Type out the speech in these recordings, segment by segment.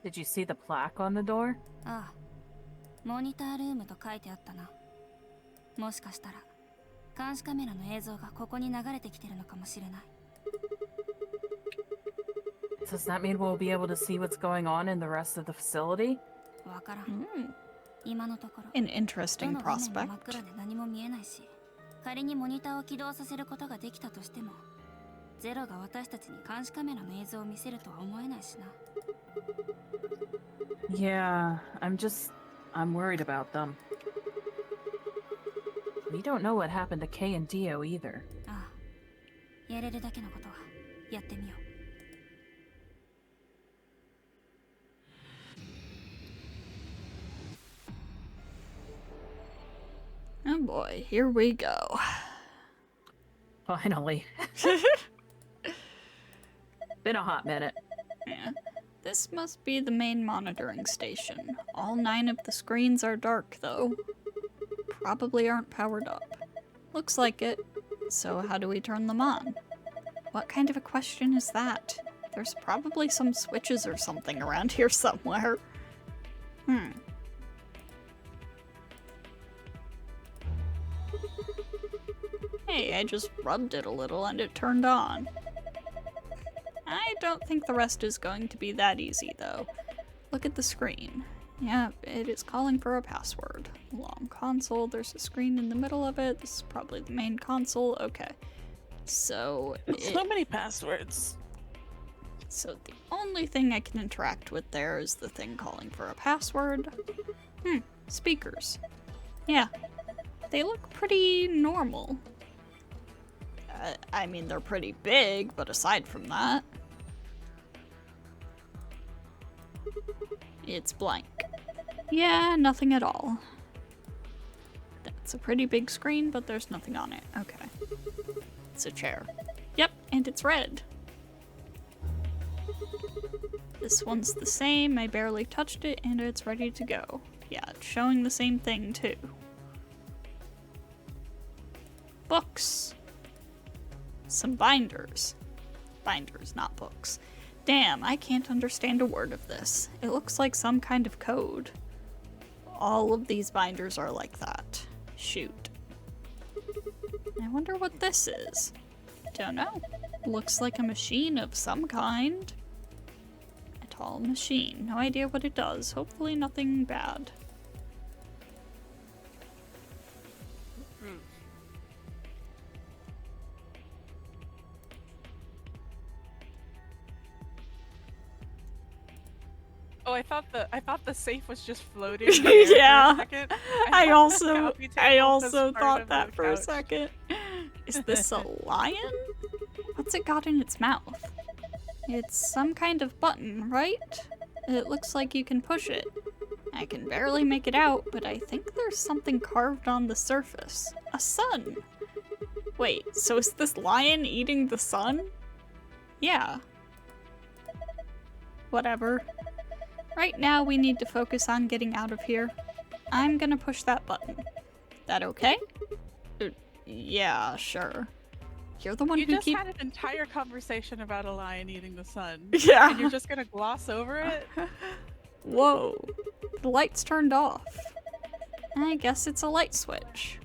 Did you see the plaque on the door? ああ、モニタールームと書いてあったな。もしかしたら監視カメラの映像がここに流れてきてるのかもしれない。Does that mean we'll be able to see what's going on in the rest of the facility? わからん。今のところ An interesting どの画面も prospect. 真っ暗で何も見えないし、仮にモニターを起動させることができたとしても、ゼロが私たちに監視カメラの映像を見せるとは思えないしな。Yeah, I'm worried about them. We don't know what happened to Kay and Dio either. ああ、やれるだけのことはやってみよう。Oh boy, here we go. Finally. Been a hot minute. Yeah. This must be the main monitoring station. All 9 of the screens are dark, though. Probably aren't powered up. Looks like it. So how do we turn them on? What kind of a question is that? There's probably some switches or something around here somewhere. Hey, I just rubbed it a little and it turned on. I don't think the rest is going to be that easy, though. Look at the screen. Yeah, it is calling for a password. Long console, there's a screen in the middle of it. This is probably the main console. Okay. So so many passwords. So the only thing I can interact with there is the thing calling for a password. Speakers. Yeah. They look pretty normal. I mean, they're pretty big, but aside from that, it's blank. Yeah, nothing at all. That's a pretty big screen, but there's nothing on it. Okay. It's a chair. Yep, and it's red. This one's the same, I barely touched it, and it's ready to go. Yeah, it's showing the same thing, too. Books. Some binders. Binders, not books. Damn, I can't understand a word of this. It looks like some kind of code. All of these binders are like that. Shoot. I wonder what this is. Don't know. Looks like a machine of some kind. A tall machine. No idea what it does. Hopefully nothing bad. Oh, I thought the safe was just floating. In the air Yeah. For a second. I also was part thought of that the for a couch. second. Is this a lion? What's it got in its mouth? It's some kind of button, right? It looks like you can push it. I can barely make it out, but I think there's something carved on the surface. A sun! Wait, so is this lion eating the sun? Yeah. Whatever. Right now we need to focus on getting out of here. I'm gonna push that button. That okay? Yeah, sure. You're the one You who just had an entire conversation about a lion eating the sun. Yeah. And you're just gonna gloss over it? Whoa. The light's turned off. I guess it's a light switch.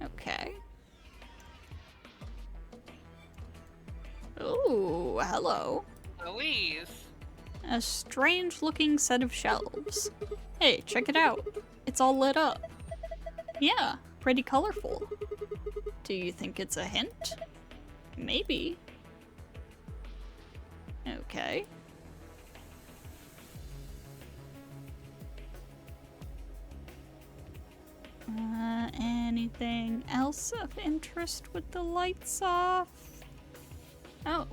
Okay. Ooh, hello. Louise. A strange looking set of shelves. Hey, check it out. It's all lit up. Yeah, pretty colorful. Do you think it's a hint? Maybe. Okay. Anything else of interest with the lights off? Oh.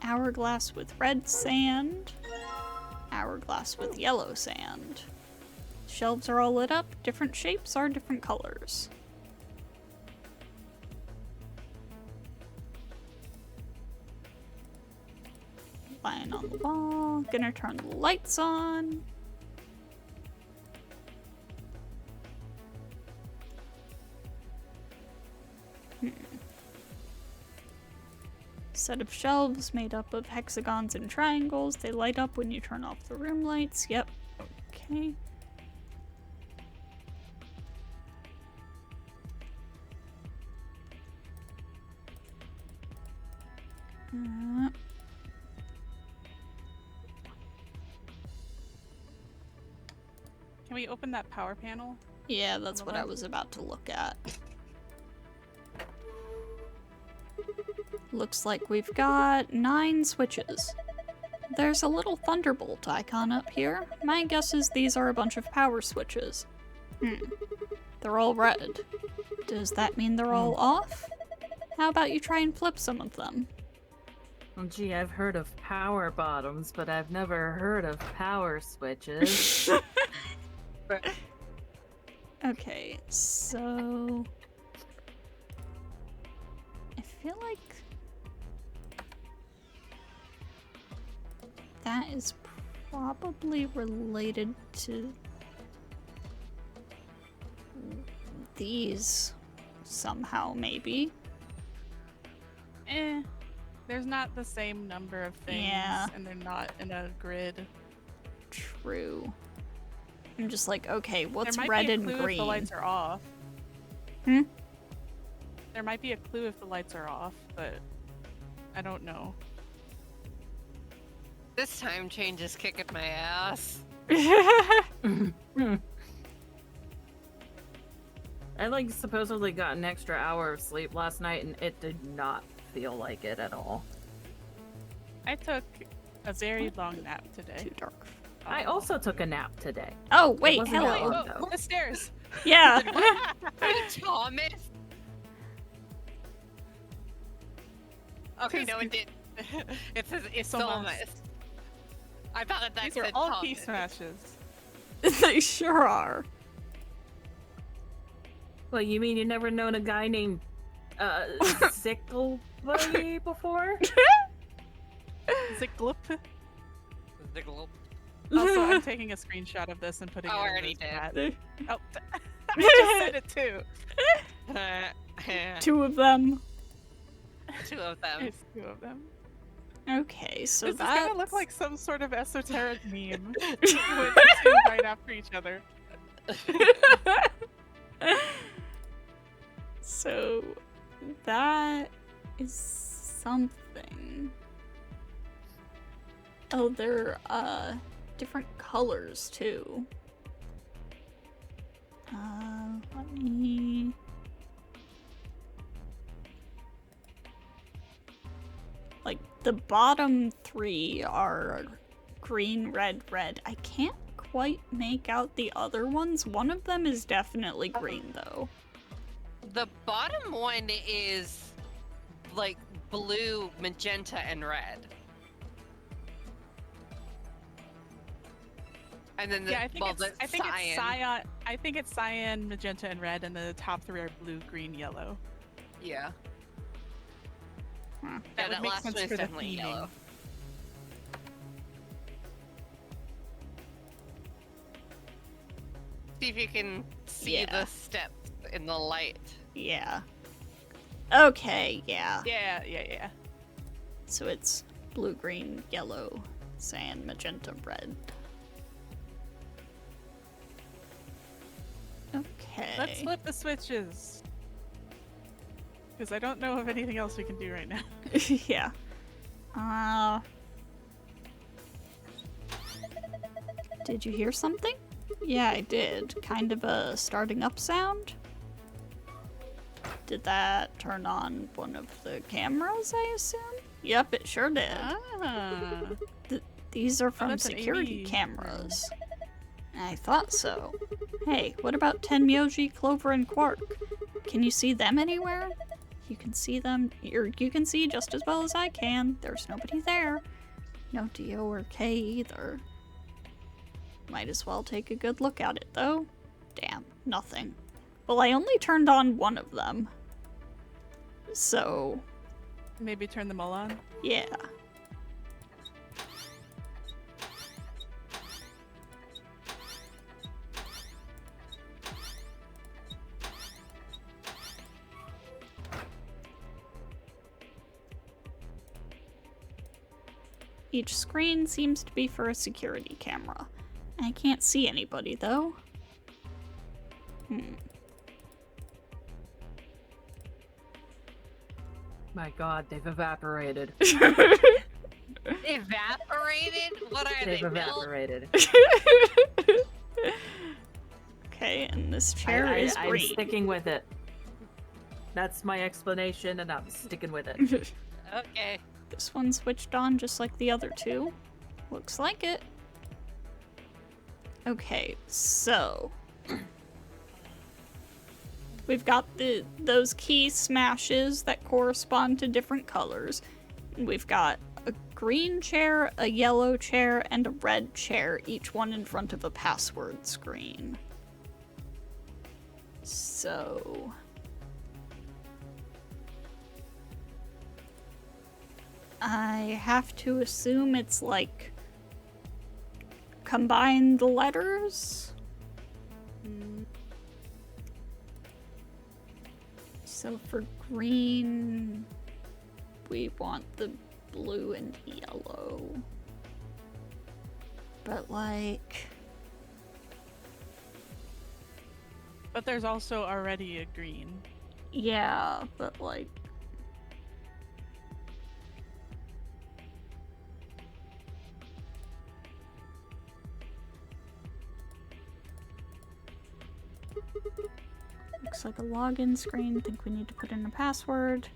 Hourglass with red sand. Hourglass with yellow sand. Shelves are all lit up. Different shapes are different colors. Line on the wall. Gonna turn the lights on. Set of shelves made up of hexagons and triangles. They light up when you turn off the room lights. Yep. Okay. Can we open that power panel? Yeah, that's what I was about to look at. Looks like we've got 9 switches. There's a little thunderbolt icon up here. My guess is these are a bunch of power switches. They're all red. Does that mean they're all off? How about you try and flip some of them? Well, gee, I've heard of power bottoms, but I've never heard of power switches. Okay, so... I feel like... that is probably related to... these somehow, maybe. There's not the same number of things, Yeah. and they're not in a grid. True. I'm just like, okay, what's there might red be a and clue green? if the lights are off. Hmm? There might be a clue if the lights are off, but I don't know. This time change is kicking my ass. I like supposedly got an extra hour of sleep last night and it did not feel like it at all. I took a very long nap today. Too dark. I also took a nap today. Oh, wait, wasn't that hello. long, though. The stairs. Yeah. Hey, Thomas. Okay, no, it did. It's So Thomas. much. I thought that These said are all Thomas. key smashes. They sure are. Well, you mean you never known a guy named Sickle Buddy before? Ziglup. The globe. Also, I'm taking a screenshot of this and putting Oh, it I in already the chat. There- Oh, I just said it too. Two of them. Two of them. There's 2 of them. Okay, so This is that's... gonna look like some sort of esoteric meme. With the 2 right after each other. So that is something. Oh, they're different colors too. Let me... like the bottom 3 are green, red, red. I can't quite make out the other ones. One of them is definitely green though. The bottom one is like blue, magenta, and red. And then the Yeah, I think it's cyan. cyan. I think it's cyan, magenta, and red, and the top 3 are blue, green, yellow. Yeah. Huh. Yeah, would that make last sense one is for the definitely theming. yellow. See if you can see Yeah. the steps in the light. Yeah. Okay, yeah. Yeah. So it's blue, green, yellow, cyan, magenta, red. Okay. Let's flip the switches. Because I don't know of anything else we can do right now. Yeah. Did you hear something? Yeah, I did. Kind of a starting up sound. Did that turn on one of the cameras, I assume? Yep, it sure did. Ah. These are from that's an security AV cameras. I thought so. Hey, what about Tenmyouji, Clover, and Quark? Can you see them anywhere? You can see them, or you can see just as well as I can. There's nobody there. No Dio or K either. Might as well take a good look at it, though. Damn, nothing. Well, I only turned on one of them. So, Maybe turn them all on. yeah. Each screen seems to be for a security camera. I can't see anybody, though. My god, they've evaporated. Evaporated? What are They've they? Milk? evaporated. Okay, and this chair is I'm green. sticking with it. That's my explanation, and I'm sticking with it. Okay. This one switched on just like the other two. Looks like it. Okay, so we've got those key smashes that correspond to different colors. We've got a green chair, a yellow chair, and a red chair, each one in front of a password screen. So I have to assume it's like combine the letters. So for green, we want the blue and yellow. But like, But there's also already a green. yeah, but like, looks like a login screen. Think we need to put in a password.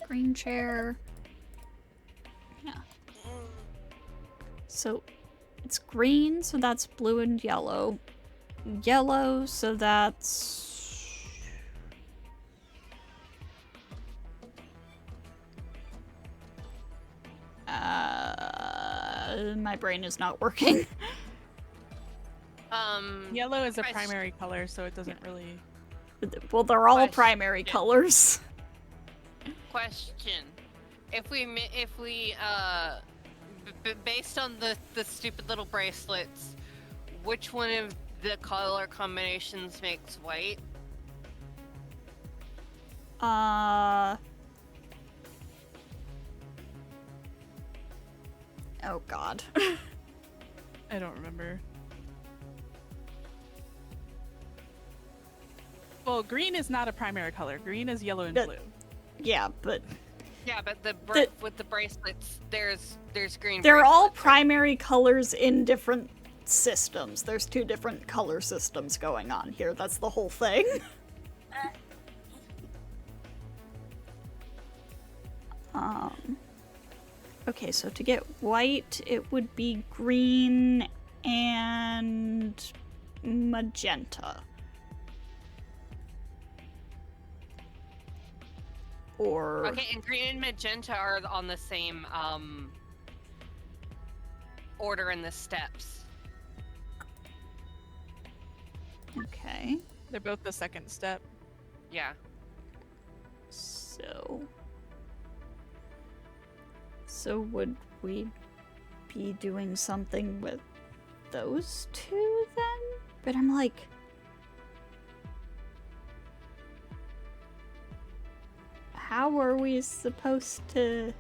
Green chair. Yeah. So it's green, so that's blue and yellow. Yellow, so that's my brain is not working. Yellow is a Question. primary color, so it doesn't really. Well, they're all Question. primary colors. Question. If we based on the stupid little bracelets, which one of the color combinations makes white? Oh god. I don't remember. Well, green is not a primary color. Green is yellow and That- blue. Yeah, but Yeah, but with the bracelets, there's green. they're all bracelets, right? primary colors in different systems. There's two different color systems going on here. That's the whole thing. Okay, so to get white, it would be green and magenta. Or Okay, and green and magenta are on the same order in the steps. okay. They're both the second step. Yeah. So would we be doing something with those two then? But I'm like, how are we supposed to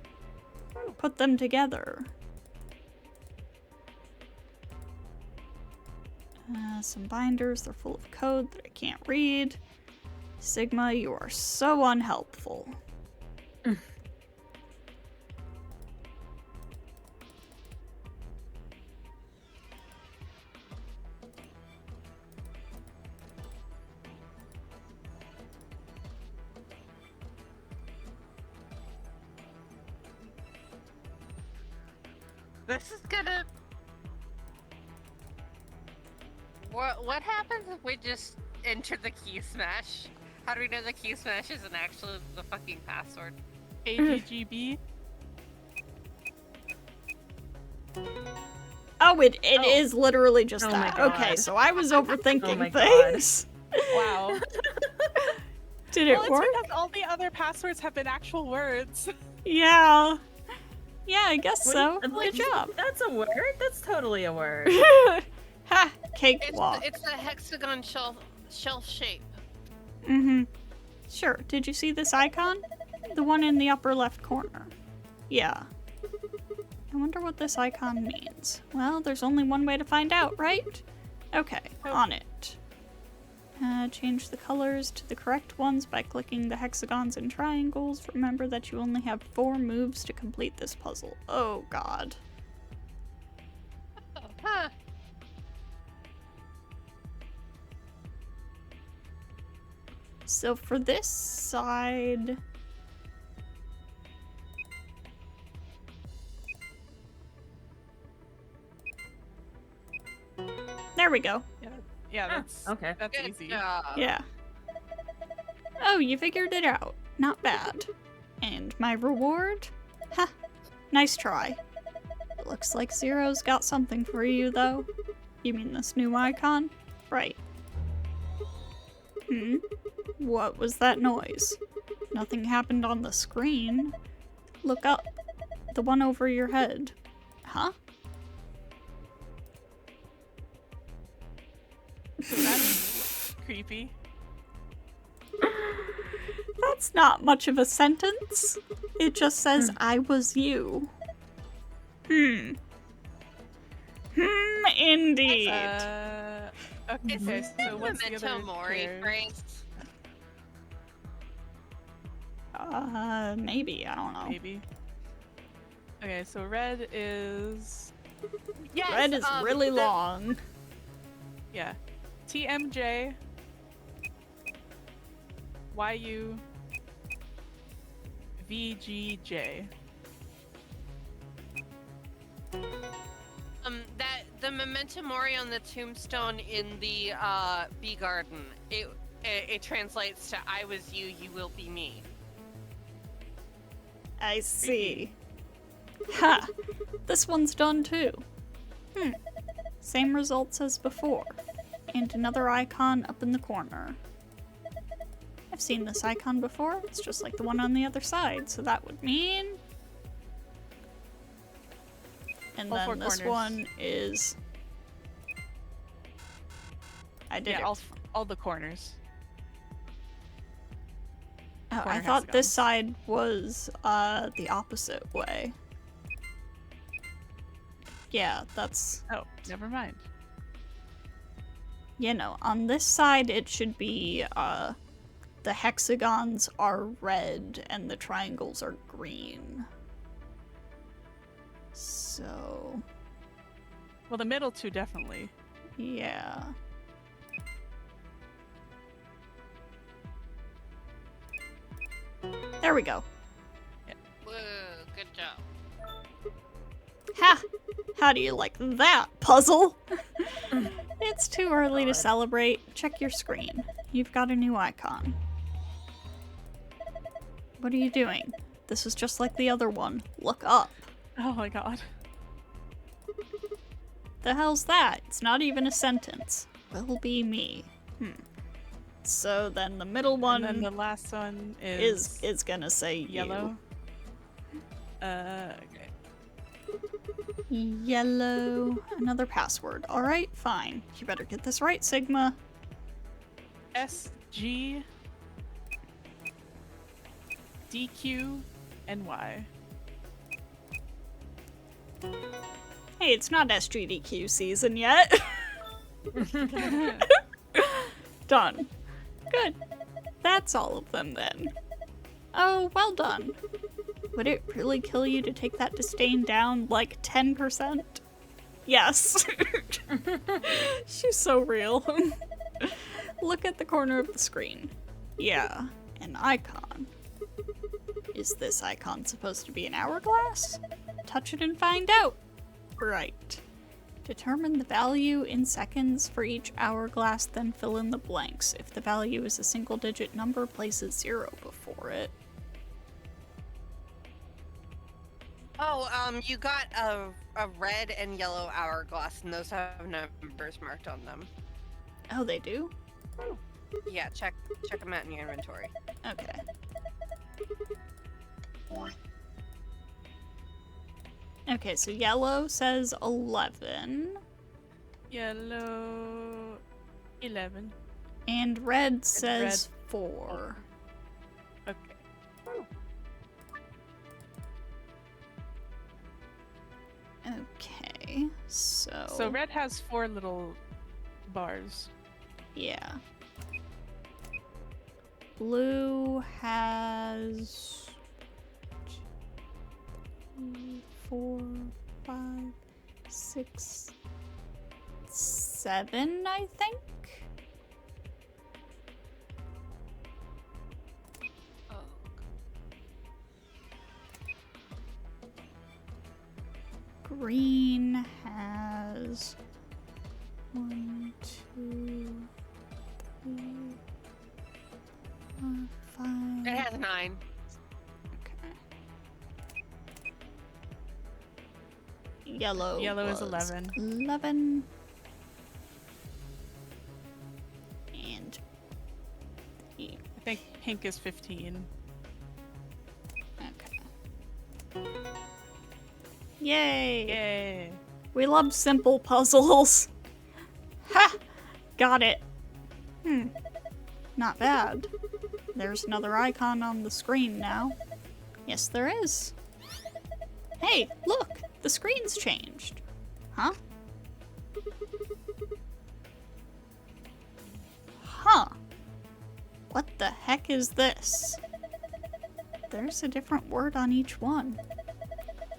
put them together? Some binders, they're full of code that I can't read. Sigma, you are so unhelpful. This is gonna. What happens if we just enter the key smash? How do we know the key smash isn't actually the fucking password? AGGB. Oh, it Oh. is literally just Oh my that. God. Okay, so I was overthinking Oh my God. things. Wow. Did it Well, it's work? because all the other passwords have been actual words. Yeah. Yeah, I guess so. Wait, Good job. That's a word? That's totally a word. Ha! Cakewalk. It's the hexagon shelf shape. Mm-hmm. Sure. Did you see this icon? The one in the upper left corner. Yeah. I wonder what this icon means. Well, there's only one way to find out, right? Okay, on it. Change the colors to the correct ones by clicking the hexagons and triangles. Remember that you only have 4 moves to complete this puzzle. Oh, God. Huh. So for this side... There we go. Yeah, Ah, that's okay. that's Good easy. job. Yeah. Oh, you figured it out. Not bad. And my reward? Ha! Nice try. It looks like Zero's got something for you, though. You mean this new icon? Right. Hmm? What was that noise? Nothing happened on the screen. Look up. The one over your head. Huh? That's creepy. That's not much of a sentence. It just says, I was you. Hmm, indeed. Okay, Is so what's the Memento other Mori pair? phrase? Maybe, I don't know. Maybe. Okay, so red is... Yes. Red is really the- long. Yeah. TMJ. YU. VGJ. That the Memento Mori on the tombstone in the bee garden. It translates to "I was you, you will be me." I see. Ha! This one's done too. Same results as before. And another icon up in the corner. I've seen this icon before. It's just like the one on the other side, so that would mean... And All then 4 this corners. one is... I did Yeah, it. all the corners. Oh, I corner thought this hexagons. side was the opposite way. Yeah, that's... Oh, never mind. You know, on this side it should be, the hexagons are red and the triangles are green. So, Well, the middle 2 definitely. yeah. There we go. Whoa, good job. Ha! How do you like that puzzle? It's too early to celebrate. Check your screen. You've got a new icon. What are you doing? This is just like the other one. Look up. Oh my god. The hell's that? It's not even a sentence. Will be me. So then the middle one And then the last one is is gonna say yellow. Okay. You. Yellow. Another password. Alright, fine. You better get this right, Sigma. SG DQ and Y. Hey, it's not SGDQ season yet. Done. Good. That's all of them then. Oh, well done. Would it really kill you to take that disdain down like 10%? Yes. She's so real. Look at the corner of the screen. Yeah, an icon. Is this icon supposed to be an hourglass? Touch it and find out. Right. Determine the value in seconds for each hourglass, then fill in the blanks. If the value is a single-digit number, place a 0 before it. Oh, you got a red and yellow hourglass, and those have numbers marked on them. Oh, they do? Yeah, check them out in your inventory. Okay. Okay, so yellow says 11, Yellow 11. and red says 4. Okay. Okay, so... So red has 4 little bars. Yeah. Blue has 2, 4, 5, 6, 7, I think. Oh. Green has 1, 2, 3, 4, 5. It has 9. Okay. Yellow. Yellow is was 11. 11. And I think pink is 15. okay. Yay! Yay! We love simple puzzles. Ha! Got it. Not bad. There's another icon on the screen now. Yes, there is. Hey, look! The screen's changed. Huh? Huh. What the heck is this? There's a different word on each one.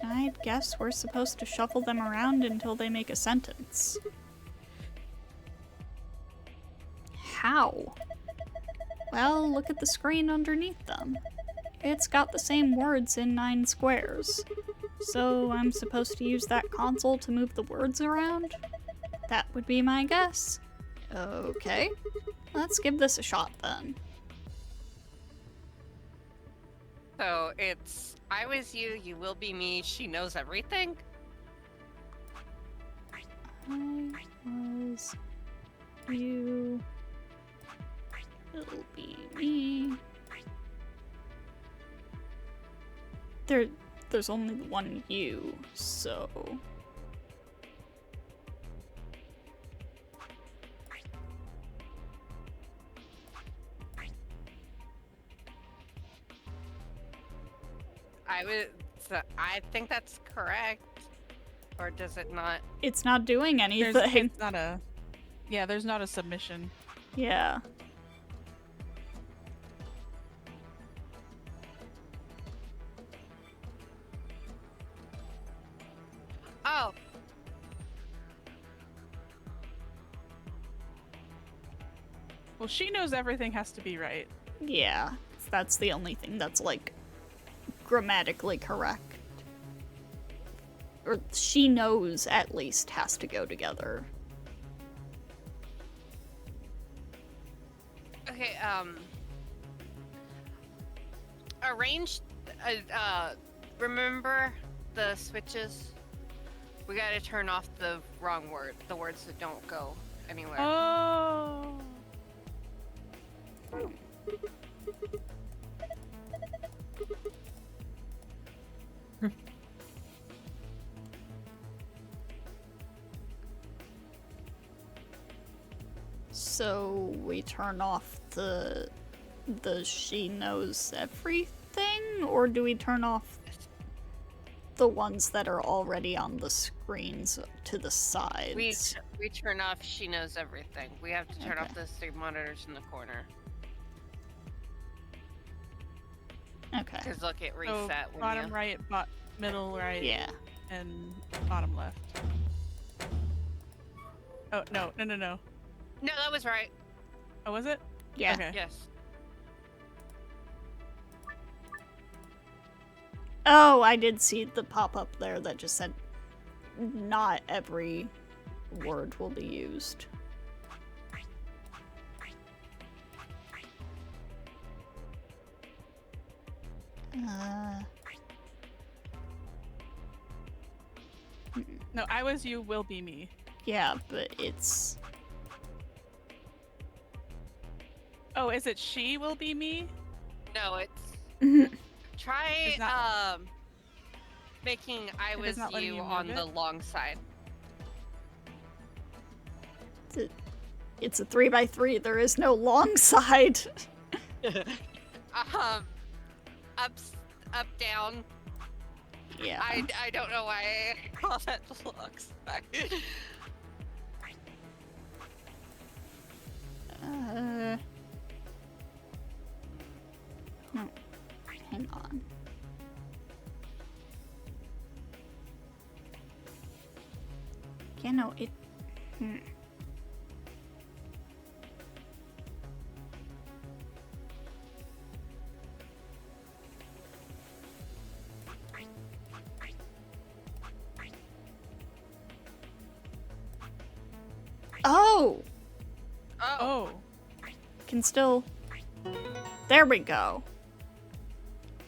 I'd guess we're supposed to shuffle them around until they make a sentence. How? Well, look at the screen underneath them. It's got the same words in 9 squares. So I'm supposed to use that console to move the words around? That would be my guess. Okay. Let's give this a shot then. So it's I was you, you will be me, she knows everything? I was you. It'll be me. There's only one you, so... I think that's correct. Or does it not? It's not doing anything. It's not a... Yeah, there's not a submission. Yeah. Oh. Well, she knows everything has to be right. Yeah. That's the only thing that's, like, grammatically correct. Or she knows, at least, has to go together. Okay, arrange, remember the switches? We gotta turn off the wrong word, the words that don't go anywhere. Oh. So we turn off the she knows everything, or do we turn off the ones that are already on the screens to the sides? We turn off she knows everything. We have to turn off those 3 monitors in the corner. Okay. Because look, it So reset when bottom you... right, middle right, Yeah. and bottom left. Oh, no. No, that was right. Oh, was it? Yeah. Okay. Yes. Oh, I did see the pop-up there that just said not every word will be used. No, I was you, will be me. Yeah, but it's... Oh, is it she will be me? No, it's Mhm. try It's not- making I It is was not letting you you move on it? the long side. It's a 3x3. There is no long side. Up, up, down. Yeah. I don't know why I call that the long side. No. Hang on. Yeah, no, it... Oh! Oh, Oh. Can still... There we go.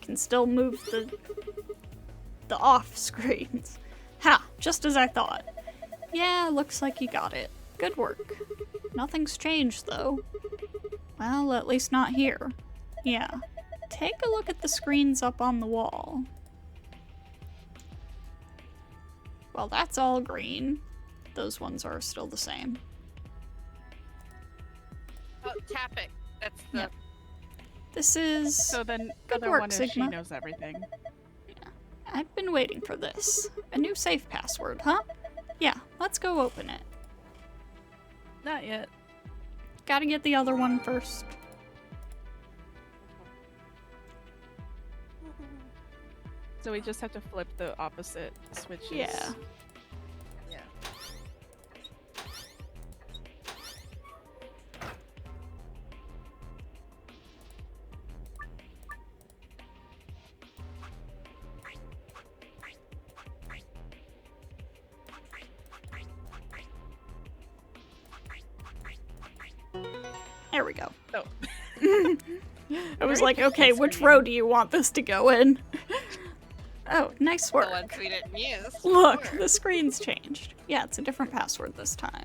Can still move the off screens. Ha! Just as I thought. Yeah, looks like you got it. Good work. Nothing's changed, though. Well, at least not here. Yeah. Take a look at the screens up on the wall. Well, that's all green. Those ones are still the same. oh, tap it. That's the. Yep. This is... So then Good other work, one is she Sigma. knows everything. I've been waiting for this. A new safe password, huh? Yeah, let's go open it. Not yet. Gotta get the other one first. So we just have to flip the opposite switches. Yeah. Yeah. There we go. Oh. I was Very like, okay, which concerning. row do you want this to go in? Oh, nice The work. ones we didn't use. Look, Sure. the screen's changed. Yeah, it's a different password this time.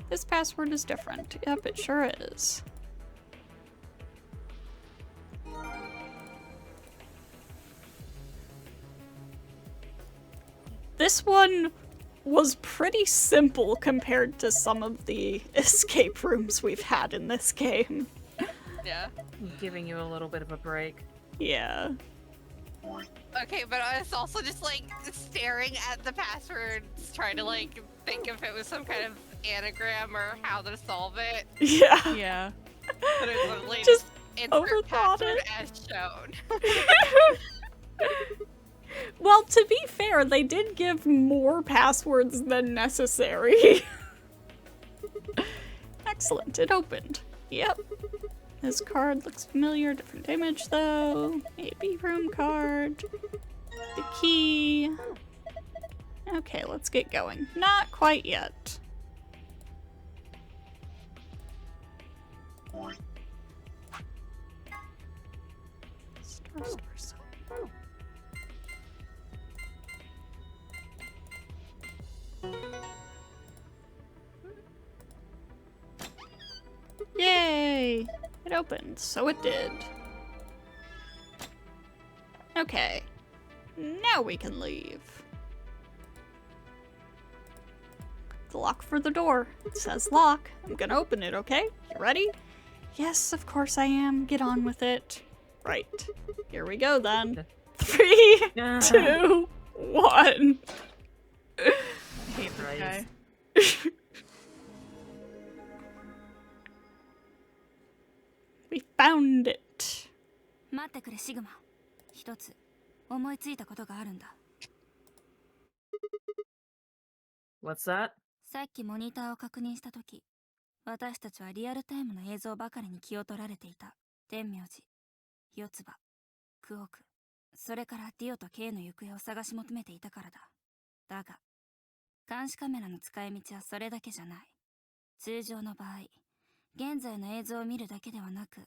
This password is different. Yep, it sure is. This one was pretty simple compared to some of the escape rooms we've had in this game. Yeah. Giving you a little bit of a break. Yeah. Okay, but I was also just like staring at the passwords, trying to like think if it was some kind of anagram or how to solve it. Yeah. Yeah. But it was literally Just insert overthought password it. as shown. Well, to be fair, they did give more passwords than necessary. Excellent, it opened. Yep. This card looks familiar, different image though. AB room card. The key. Okay, let's get going. Not quite yet. Star. Yay! It opened, so it did. Okay. Now we can leave. The lock for the door. It says lock. I'm gonna open it, okay? You ready? Yes, of course I am. Get on with it. Right. Here we go then. 3, 2, 1. I hate this Right. guy. We found it. 待ってくれシグマ。一つ思いついたことがあるんだ。 What's that? さっきモニターを確認したとき、私たちはリアルタイムの映像ばかりに気を取られていた。天明寺、四つ葉、クオク、それからディオとケイの行方を探し求めていたからだ。だが、監視カメラの使い道はそれだけじゃない。通常の場合、現在の映像を見るだけではなく、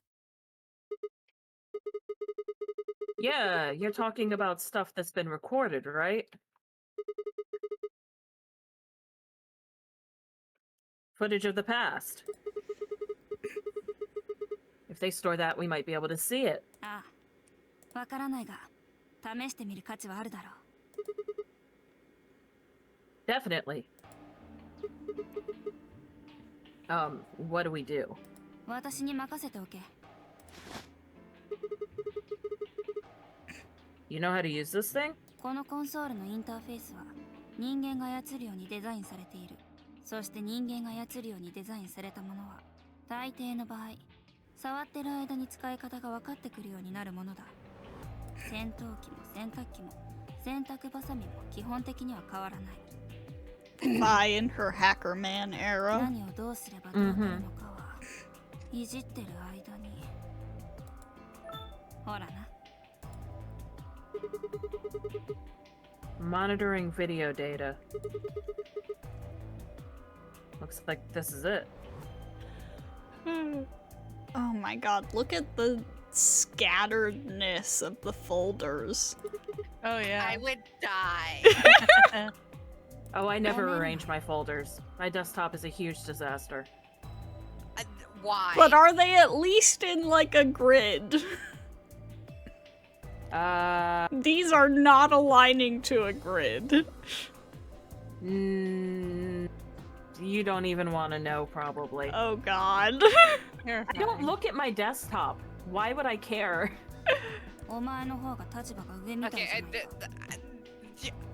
Yeah, you're talking about stuff that's been recorded, right? footage of the past. If they store that, we might be able to see it. ああ、わからないが、試してみる価値はあるだろう。 Definitely. What do we do? 私に任せておけ。You know how to use this thing? このコンソールのインターフェースは人間が操るようにデザインされている。そして人間が操るようにデザインされたものは大抵の場合触ってる間に使い方が分かってくるようになるものだ。戦闘機も洗濯機も洗濯バサミも基本的には変わらない。 Bye in her hacker man era. 何をどうすればどうなるのかは、いじってる間にほらな。 Monitoring video data. Looks like this is it. Oh my god, look at the scatteredness of the folders. Oh yeah. I would die. Oh, I never man. arrange my folders. My desktop is a huge disaster. Why? But are they at least in like a grid? These are not aligning to a grid. You don't even want to know, probably. Oh god. I don't look at my desktop. Why would I care? お前の方が立場が上みたい Okay, じゃないか。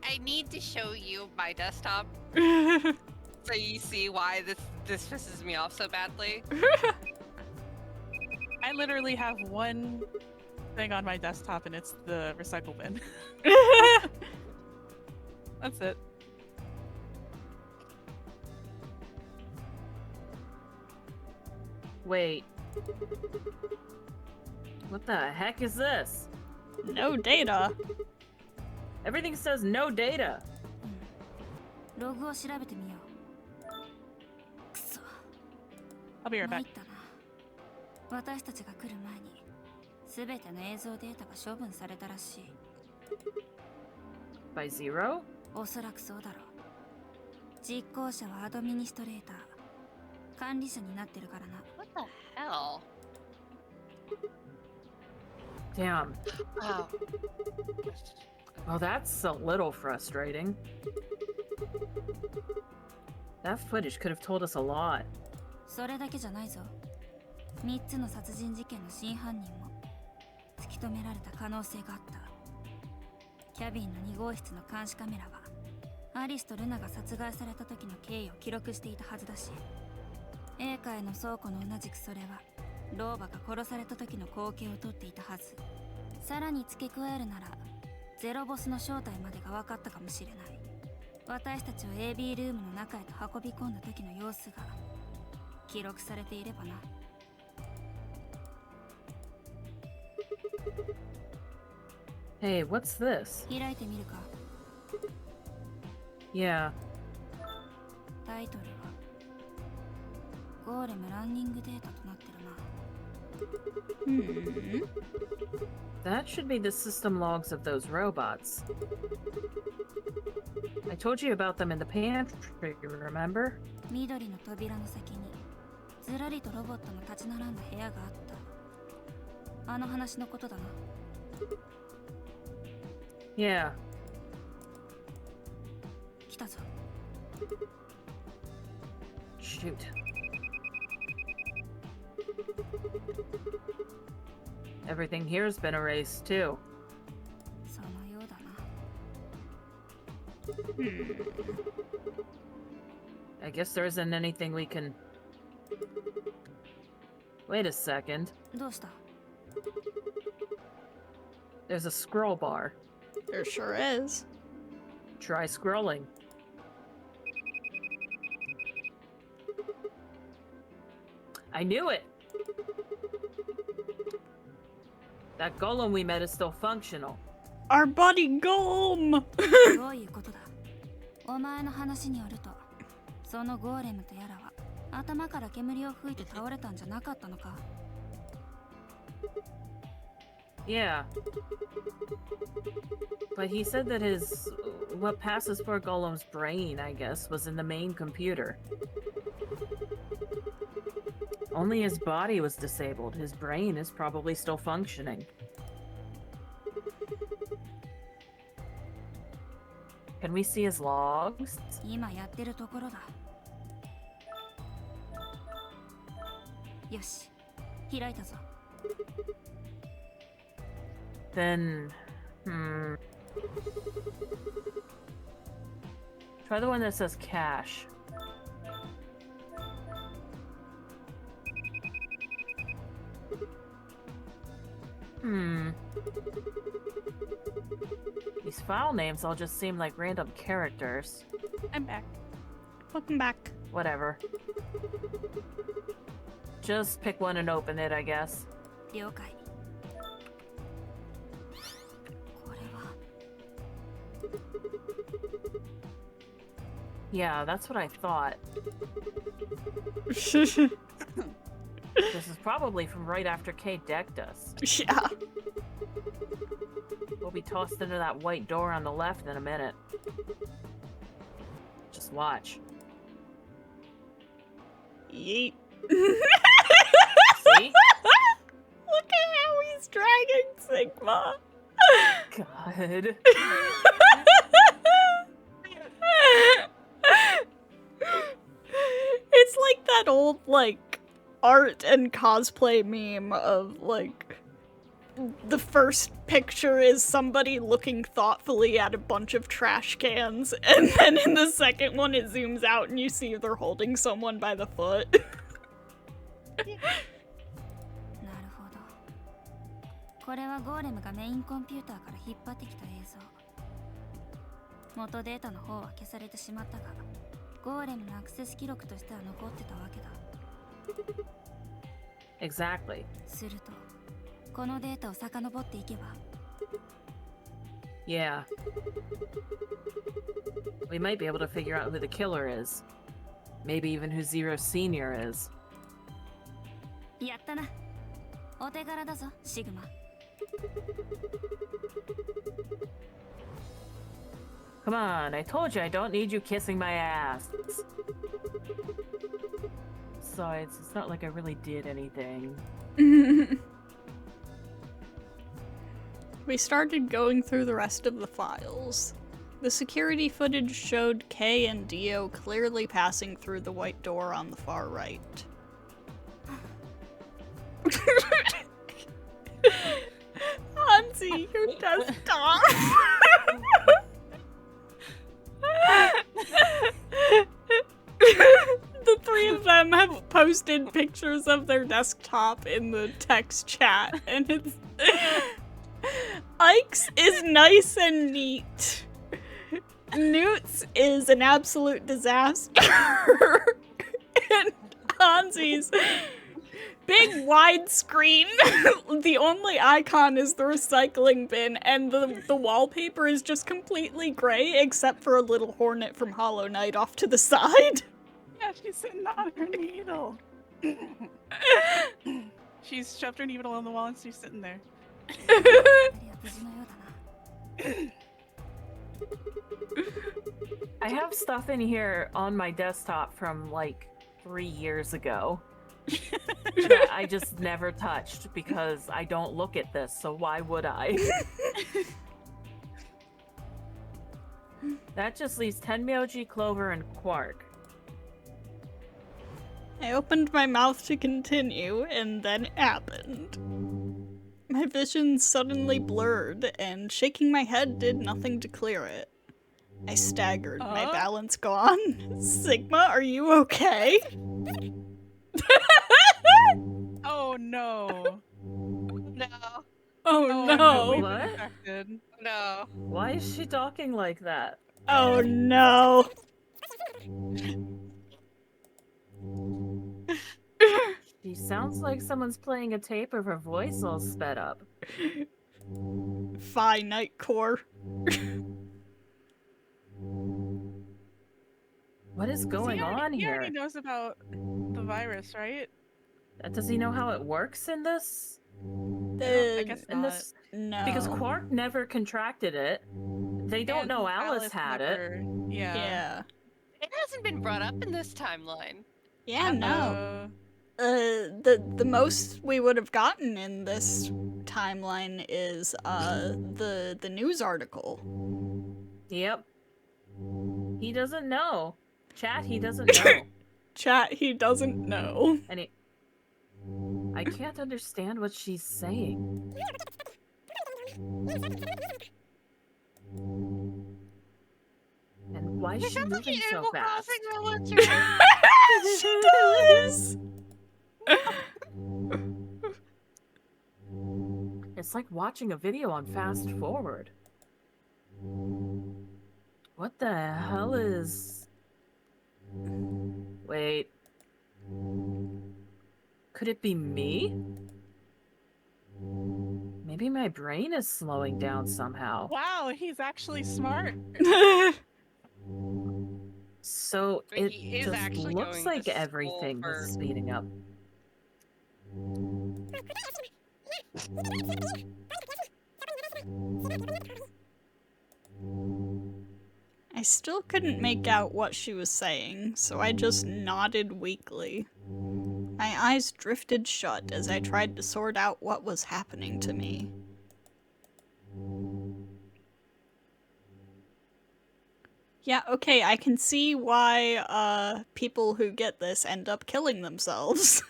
I need to show you my desktop so you see why this pisses me off so badly. I literally have one thing on my desktop and it's the recycle bin. That's it. Wait. What the heck is this? No data. Everything says no data. ログを調べてみよう。くそ。 I'll be right 参 back. ったな。私たちが来る前に全ての映像データが処分されたらしい。 By zero? おそらくそうだろう。実行者はアドミニストレーター。管理者になってるからな。 What the hell? Damn. Oh. Well, that's a little frustrating. That footage could have told us a lot. それだけじゃないぞ。3つの殺人事件の真犯人も突き止められた可能性があった。キャビンの2号室の監視カメラはアリスとルナが殺害された時の経緯を記録していたはずだし、英会の倉庫の同じくそれは老婆が殺された時の光景を撮っていたはず。さらに付け加えるならゼロボスの正体までが分かったかもしれない。私たちを AB ルームの中へと運び込んだ時の様子が記録されていればな。 Hey, what's this? 開いてみるか。 Yeah. タイトルはゴーレムランニングデータとなってるな。 That should be the system logs of those robots. I told you about them in the pantry, remember? 緑の扉の先にずらりとロボットの立ち並んだ部屋があった。あの話のことだな。 Yeah. 来たぞ。 Shoot. Everything here's been erased, too. そのようだな。 I guess there isn't anything we can... Wait a second. どうした？ There's a scroll bar. There sure is. Try scrolling. I knew it! That golem we met is still functional. Our buddy Golem! どういうことだ？お前の話によると、そのゴーレムとやらは頭から煙を吹いて倒れたんじゃなかったのか？ Yeah. But he said that what passes for Golem's brain, I guess, was in the main computer. Only his body was disabled. His brain is probably still functioning. Can we see his logs? 今やってるところだ。よし、開いたぞ。Then, try the one that says cash. These file names all just seem like random characters. I'm back. Welcome back. Whatever. Just pick one and open it, I guess. 了解。これは Yeah, that's what I thought. This is probably from right after Kay decked us. Yeah. We'll be tossed into that white door on the left in a minute. Just watch. Yeet. See? Look at how he's dragging Sigma. God. It's like that old, like, art and cosplay meme of, like, the first picture is somebody looking thoughtfully at a bunch of trash cans, and then in the second one it zooms out and you see they're holding someone by the foot. なるほど。これはゴーレムがメインコンピューターから引っ張ってきた映像。元データの方は消されてしまったが、ゴーレムのアクセス記録としては残ってたわけだ。Exactly. すると、このデータを遡っていけば、 Yeah. We might be able to figure out who the killer is. Maybe even who Zero Senior is. やったな。お手柄だぞ、シグマ。Come on, I told you I don't need you kissing my ass. Besides, it's not like I really did anything. We started going through the rest of the files. The security footage showed Kay and Dio clearly passing through the white door on the far right. Hansi, your desktop! The three of them have posted pictures of their desktop in the text chat, and it's... Ike's is nice and neat. Newt's is an absolute disaster. And Hansi's big widescreen. The only icon is the recycling bin, and the wallpaper is just completely gray except for a little hornet from Hollow Knight off to the side. Yeah, she's sitting on her needle. She's shoved her needle on the wall and she's sitting there. 二人は無事のようだな。 I have stuff in here on my desktop from like 3 years ago that I just never touched because I don't look at this, so why would I? That just leaves Tenmyouji, Clover, and Quark. I opened my mouth to continue, and then it happened. My vision suddenly blurred, and shaking my head did nothing to clear it. I staggered, my balance gone. Sigma, are you okay? Oh no. No. Oh no. no. we've What? been affected. No. Why is she talking like that? Oh no. She sounds like someone's playing a tape of her voice all sped up. Phi Night Core. What is going on He here? already knows about the virus, right? Does he know how it works in this? I guess And not. this No. because Quark never contracted it. They don't And know Alice had it. never- Yeah. Yeah. It hasn't been brought up in this timeline. Yeah, no. Uh, The most we would have gotten in this timeline is the news article. Yep. He doesn't know. Chat, he doesn't know. Chat, he doesn't know. And I can't understand what she's saying. And why is It she sounds like moving so Animal fast? Crossing villager. She does. It's like watching a video on fast forward. What the hell is... Wait. Could it be me? Maybe my brain is slowing down somehow. wow, he's actually smart. So But it he is just actually looks going to like school everything for- is speeding up. I still couldn't make out what she was saying, so I just nodded weakly. My eyes drifted shut as I tried to sort out what was happening to me. Yeah, okay, I can see why, people who get this end up killing themselves.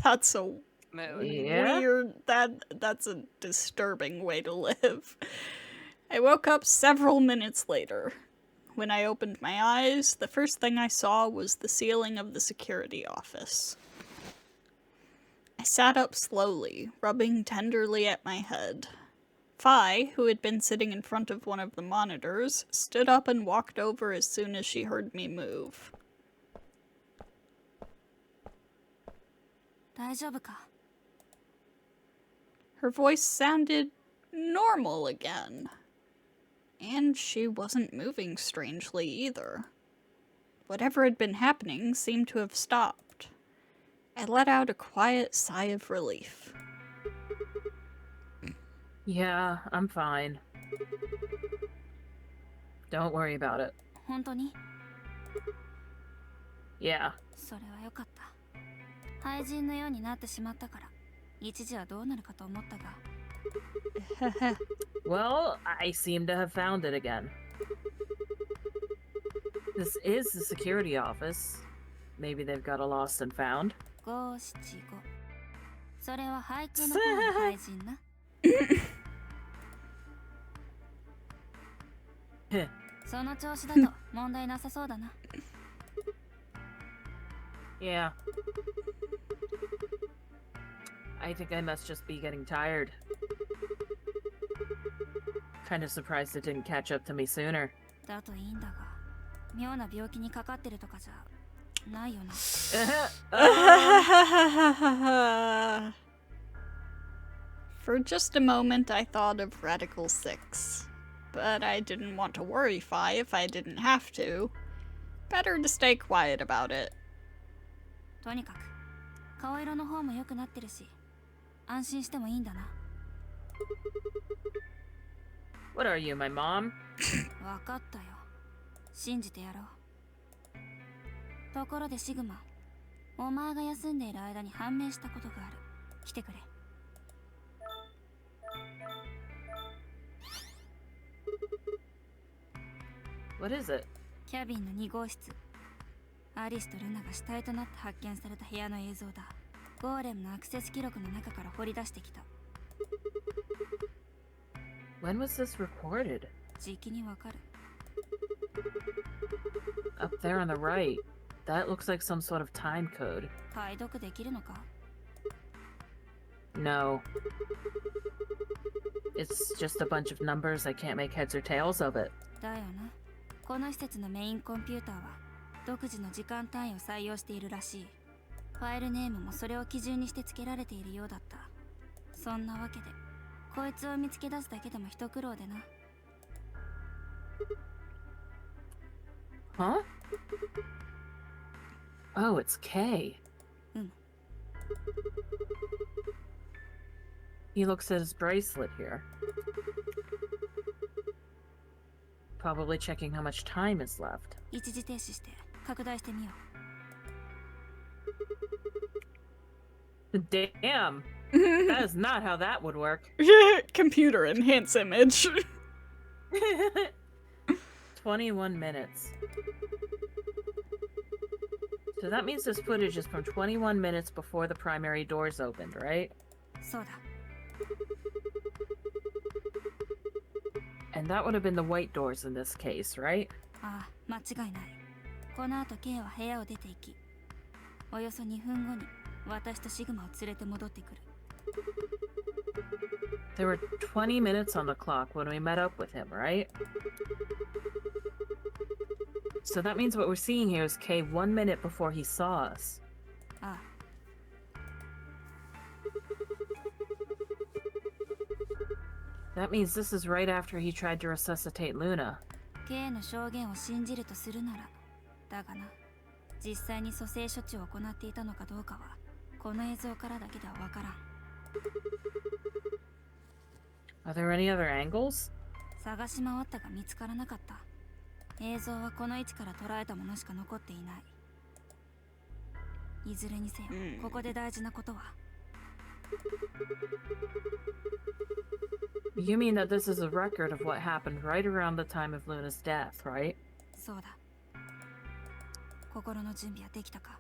That's a Moon. Yeah? weird, that's a disturbing way to live. I woke up several minutes later. When I opened my eyes, the first thing I saw was the ceiling of the security office. I sat up slowly, rubbing tenderly at my head. Phi, who had been sitting in front of one of the monitors, stood up and walked over as soon as she heard me move. 大丈夫か Her voice sounded normal again. And she wasn't moving strangely either. Whatever had been happening seemed to have stopped. I let out a quiet sigh of relief. Yeah, I'm fine. Don't worry about it. 本当に Yeah. それはよかった廃人のようになってしまったから一時はどうなるかと思ったが Well, I seem to have found it again. This is the security office. Maybe they've got a lost and found. 575それは俳句の方の廃人なその調子だと問題なさそうだな Yeah. I think I must just be getting tired. Kind of surprised it didn't catch up to me sooner. だといいんだが妙な病気にかかってるとかじゃないよな For just a moment, I thought of Radical 6. But I didn't want to worry Phi if I didn't have to. Better to stay quiet about it. とにかく顔色の方も良くなってるし安心してもいいんだな What are you, my mom? 分かったよ信じてやろうところでシグマお前が休んでいる間に判明したことがある来てくれ What is it? キャビンの2号室アリスとルナが死体となって発見された部屋の映像だゴーレムのアクセス記録の中から掘り出してきた When was this recorded? 時期にわかる Up there on the right. That looks like some sort of time code. 解読できるのか No. It's just a bunch of numbers. I can't make heads or tails of it. だよなこの施設のメインコンピューターは独自の時間単位を採用しているらしいファイルネームもそれを基準にして付けられているようだったそんなわけでこいつを見つけ出すだけでも一苦労でな Huh? Oh, it's K. He looks at his bracelet here. Probably checking how much time is left. 一時停止して拡大してみよ Damn! That is not how that would work. Computer enhance image. 21 minutes. So that means this footage is from 21 minutes before the primary doors opened, right? う。そうだ。 And that would have been the white doors in this case, right? ああ、間違いない。この後 K は部屋を出て行き、およそ2分後に私とシグマを連れて戻ってくる。 There were 20 minutes on the clock when we met up with him, right? So that means what we're seeing here is K 1 minute before he saw us. ああ、 That means this is right after he tried to resuscitate Luna. K の証言を信じるとするなら、だがな、実際に蘇生処置を行っていたのかどうかは、この映像からだけではわからん。 Are there any other angles? 探し回ったが見つからなかった。映像はこの位置から捉えたものしか残っていない。いずれにせよ、ここで大事なことは。 You mean that this is a record of what happened right around the time of Luna's death, right? そうだ。心の準備はできたか？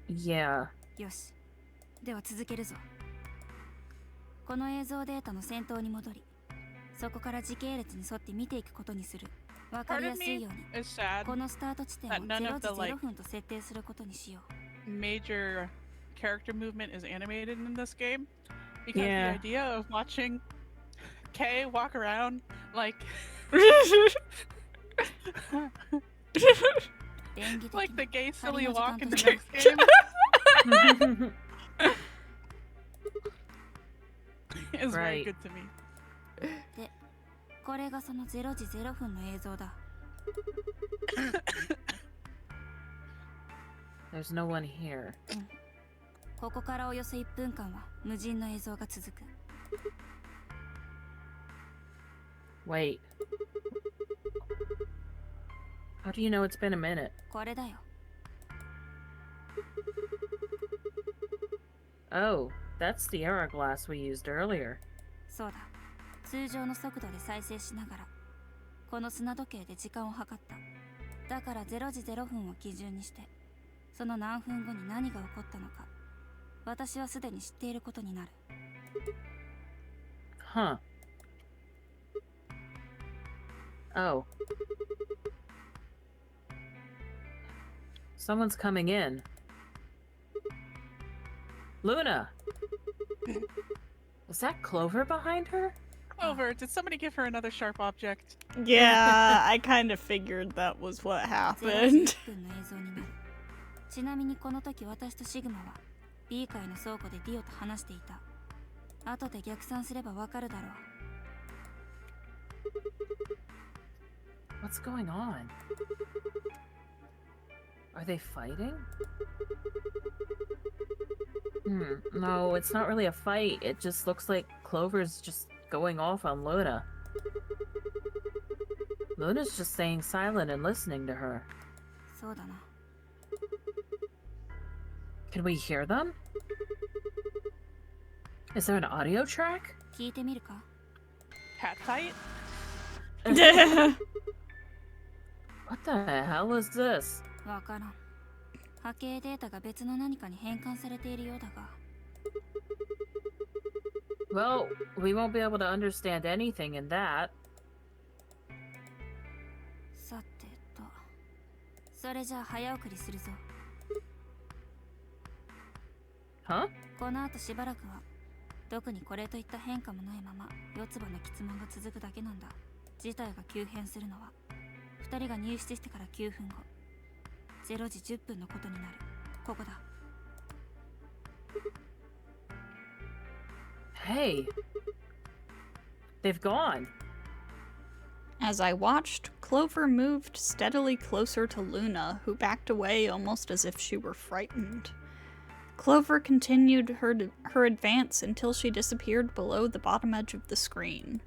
Yeah. よし。では続けるぞ。この映像データの先頭に戻り、そこから時系列に沿って見ていくことにする。わかりやすいように、 It's sad このスタート地点を that none 0 of 時 the, 0分と設定することにしよう。 major character movement is animated in this game because Yeah. the idea of watching Kay walk around like 電撃的 like the に gay silly 針の時 walk 間 in と the ずら next game is very Right. good to me. これがその0時0分の映像だ。 There's no one here. ここからおよそ1分間は無人の映像が続く。 Wait. How do you know it's been a minute? これだよ。 Oh, that's the hourglass we used earlier. そうだ。通常の速度で再生しながら、この砂時計で時間を計った。だから0時0分を基準にして、その何分後に何が起こったのか、私はすでに知っていることになる。 Huh. Oh. Someone's coming in. Luna! Was that Clover behind her? Clover, did somebody give her another sharp object? Yeah, I kind of figured that was what 0時 happened. 1分の映像になる。ちなみにこの時私とシグマは B 階の倉庫でディオと話していた。後で逆算すればわかるだろう。 What's going on? Are they fighting? No, it's not really a fight. It just looks like Clover's just going off on Luna. Luna's just staying silent and listening to her. そうだな。 Can we hear them? Is there an audio track? 聞いてみるか？ Cat fight? What the hell is this? わからん。波形データが別の何かに変換されているようだが。 Well, we won't be able to understand anything in that. さてと。それじゃあ早送りするぞ。 Huh? この後しばらくは特にこれといった変化もないまま四つ葉の質問が続くだけなんだ。事態が急変するのは2人が入室してから9分後0時10分のことになる。ここだ。 Hey. They've gone. As I watched, Clover moved steadily closer to Luna, who backed away almost as if she were frightened. Clover continued her advance until she disappeared below the bottom edge of the screen.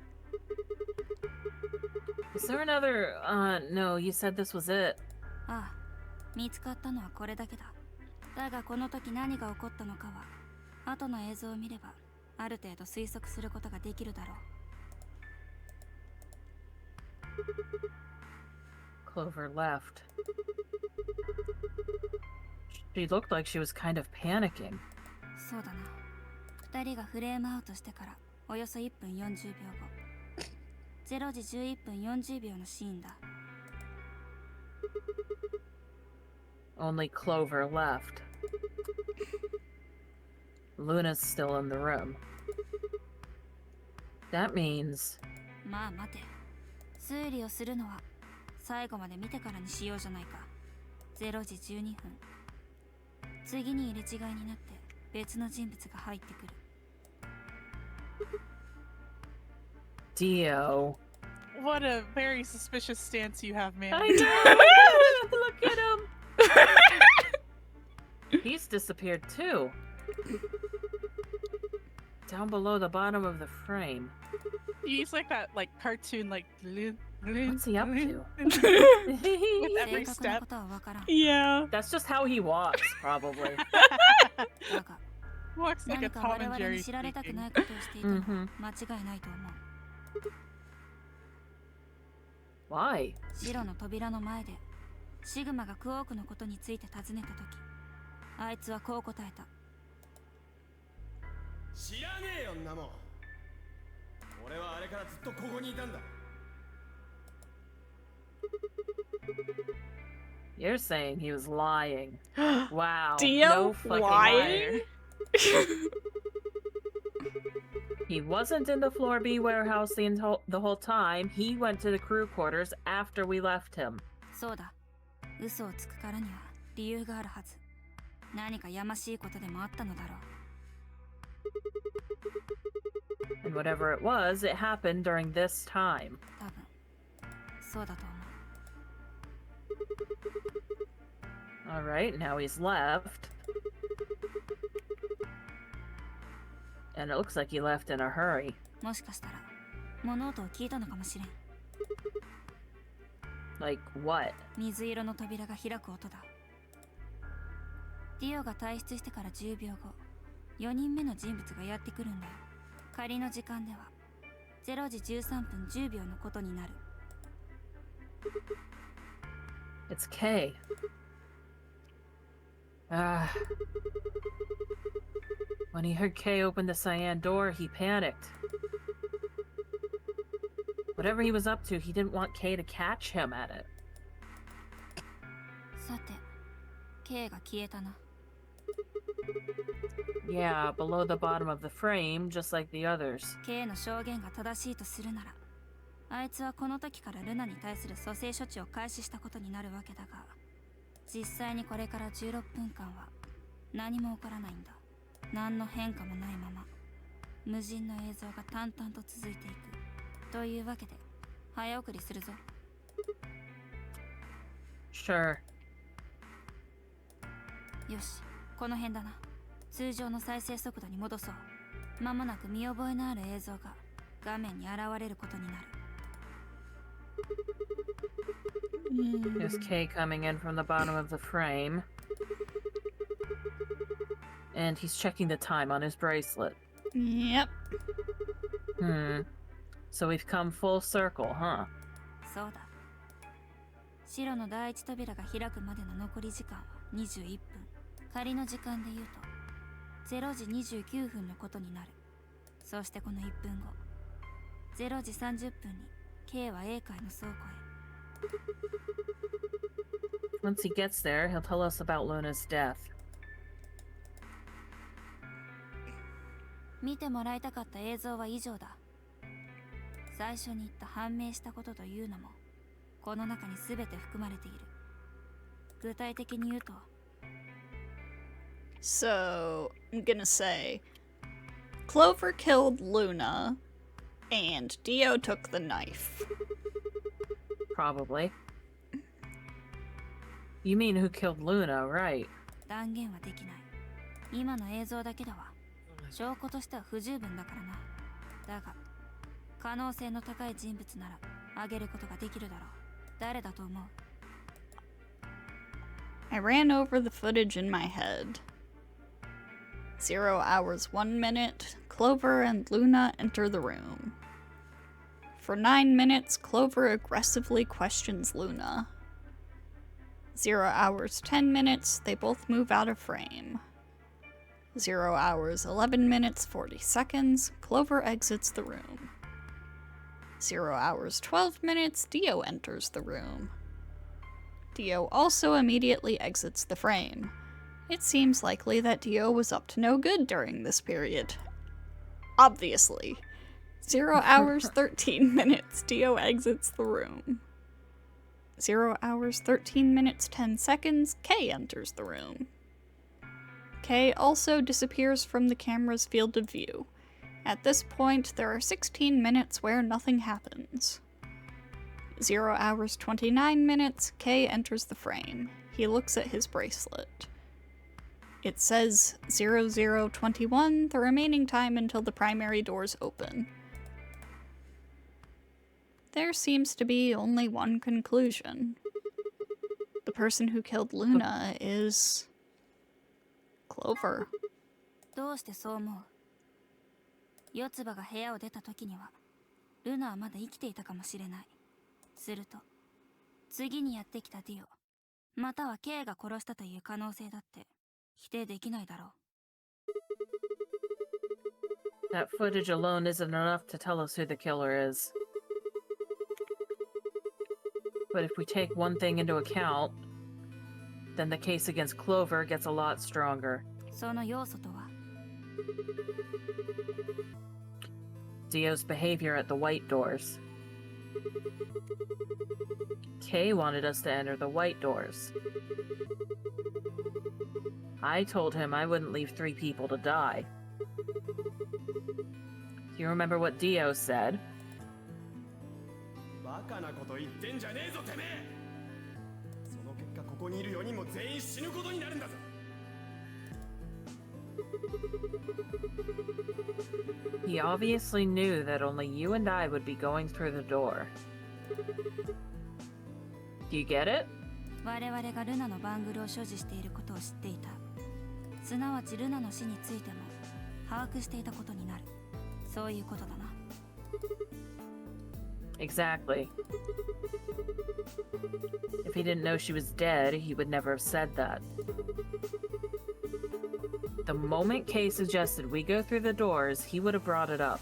Is there another? No, you said this was it. ああ、見つかったのはこれだけだ。だがこの時何が起こったのかは、後の映像を見れば、ある程度推測することができるだろう。Clover left. She looked like she was kind of panicking. そうだな。二人がフレームアウトしてからおよそ1分40秒後。0時11分40秒のシーンだ。Only Clover left. Luna's still in the room. That means... まあ待て。推理をするのは最後まで見てからにしようじゃないか。0時12分。次に入れ違いになって別の人物が入ってくる。Dio. What a very suspicious stance you have, man. I know! Look at him! He's disappeared too. Down below the bottom of the frame. He's like that, like cartoon, like. What's he up to? With 正 every 確な step. ことはわからん。 Yeah. That's just how he walks, probably. だが Walks like 何 a か Tom 我 and 々 Jerry に知られたく speaking. ないことをしていたのは Mhm. 間違いないと思う。 Why? 白の扉の前でシグマがクオークのことについて尋ねた時、あいつはこう答えた。知らねえよんなもん。俺はあれからずっとここにいたんだ。 You're saying he was lying. Wow. Dio no fucking lying? liar. He wasn't in the floor B warehouse the whole time. He went to the crew quarters after we left him. そうだ。嘘をつくからには理由があるはず。何かやましいことでもあったのだろう。 And whatever it was, it happened during this time. 多分そうだと思う。 Alright, now he's left. And it looks like he left in a hurry. もしかしたら物音を聞いたのかもしれん。 Like what? 水色の扉が開く音だ。ディオが退出してから10秒後、4人目の人物がやってくるんだよ。仮の時間では0時13分10秒のことになる。 It's Kay. Ah. When he heard Kay open the cyan door, he panicked. Whatever he was up to, he didn't want Kay to catch him at it. さて、K が消えたな。 Yeah, below the bottom of the frame, just like the others. K の証言が正しいとするなら、あいつはこの時からルナに対する蘇生処置を開始したことになるわけだが、実際にこれから16分間は何も起こらないんだ。何の変化もないまま、無人の映像が淡々と続いていく。というわけで、早送りするぞ。 Sure. よし、この辺だな。通常の再生速度に戻そう。間もなく見覚えのある映像が画面に現れることになる。 There's Kay coming in from the bottom of the frame. And he's checking the time on his bracelet. Yep. So we've come full circle, huh? そうだ。白の第一扉が開くまでの残り時間は21分。仮の時間で言うと0時29分のことになる。そしてこの1分後、0時30分に K は A 階の倉庫へ。 Once he gets there, he'll tell us about Luna's death. 見てもらいたかった映像は以上だ。最初に言った判明したことというのもこの中に全て含まれている。具体的に言うと、 So, I'm gonna say Clover killed Luna, and Dio took the knife. Probably. You mean who killed Luna, right? 断言はできない。今の映像だけだわ。証拠としては不十分だからな。だが可能性の高い人物なら挙げることができるだろう。誰だと思う？ I ran over the footage in my head. 0 hours 1 minute, Clover and Luna enter the room. For 9 minutes, Clover aggressively questions Luna. 0 hours 10 minutes, they both move out of frame. 0 hours 11 minutes 40 seconds, Clover exits the room. 0 hours 12 minutes, Dio enters the room. Dio also immediately exits the frame. It seems likely that Dio was up to no good during this period. Obviously. 0 hours 13 minutes, Dio exits the room. 0 hours 13 minutes 10 seconds, Kay enters the room. Kay also disappears from the camera's field of view. At this point, there are 16 minutes where nothing happens. 0 hours 29 minutes, Kay enters the frame. He looks at his bracelet. It says 0021, the remaining time until the primary doors open. There seems to be only one conclusion. The person who killed Luna is... Clover. どうしてそう思う？四つ葉が部屋を出た時にはルナはまだ生きていたかもしれない。すると次にやってきたディオまたはケイが殺したという可能性だって否定できないだろう。 That footage alone isn't enough to tell us who the killer is. But if we take one thing into account, then the case against Clover gets a lot stronger. その要素とは？ Dio's behavior at the white doors. Kay wanted us to enter the white doors. I told him I wouldn't leave 3 people to die. Do you remember what Dio said? バカなこと言ってんじゃねえぞてめえ。その結果ここにいる4人も全員死ぬことになるんだぞ。 He obviously knew that only you and I would be going through the door. Do you get it? 我々がルナのバングルを所持していることを知っていた。すなわちルナの死についても把握していたことになる。そういうことだな。 Exactly. If he didn't know she was dead, he would never have said that. The moment Kay suggested we go through the doors, he would have brought it up.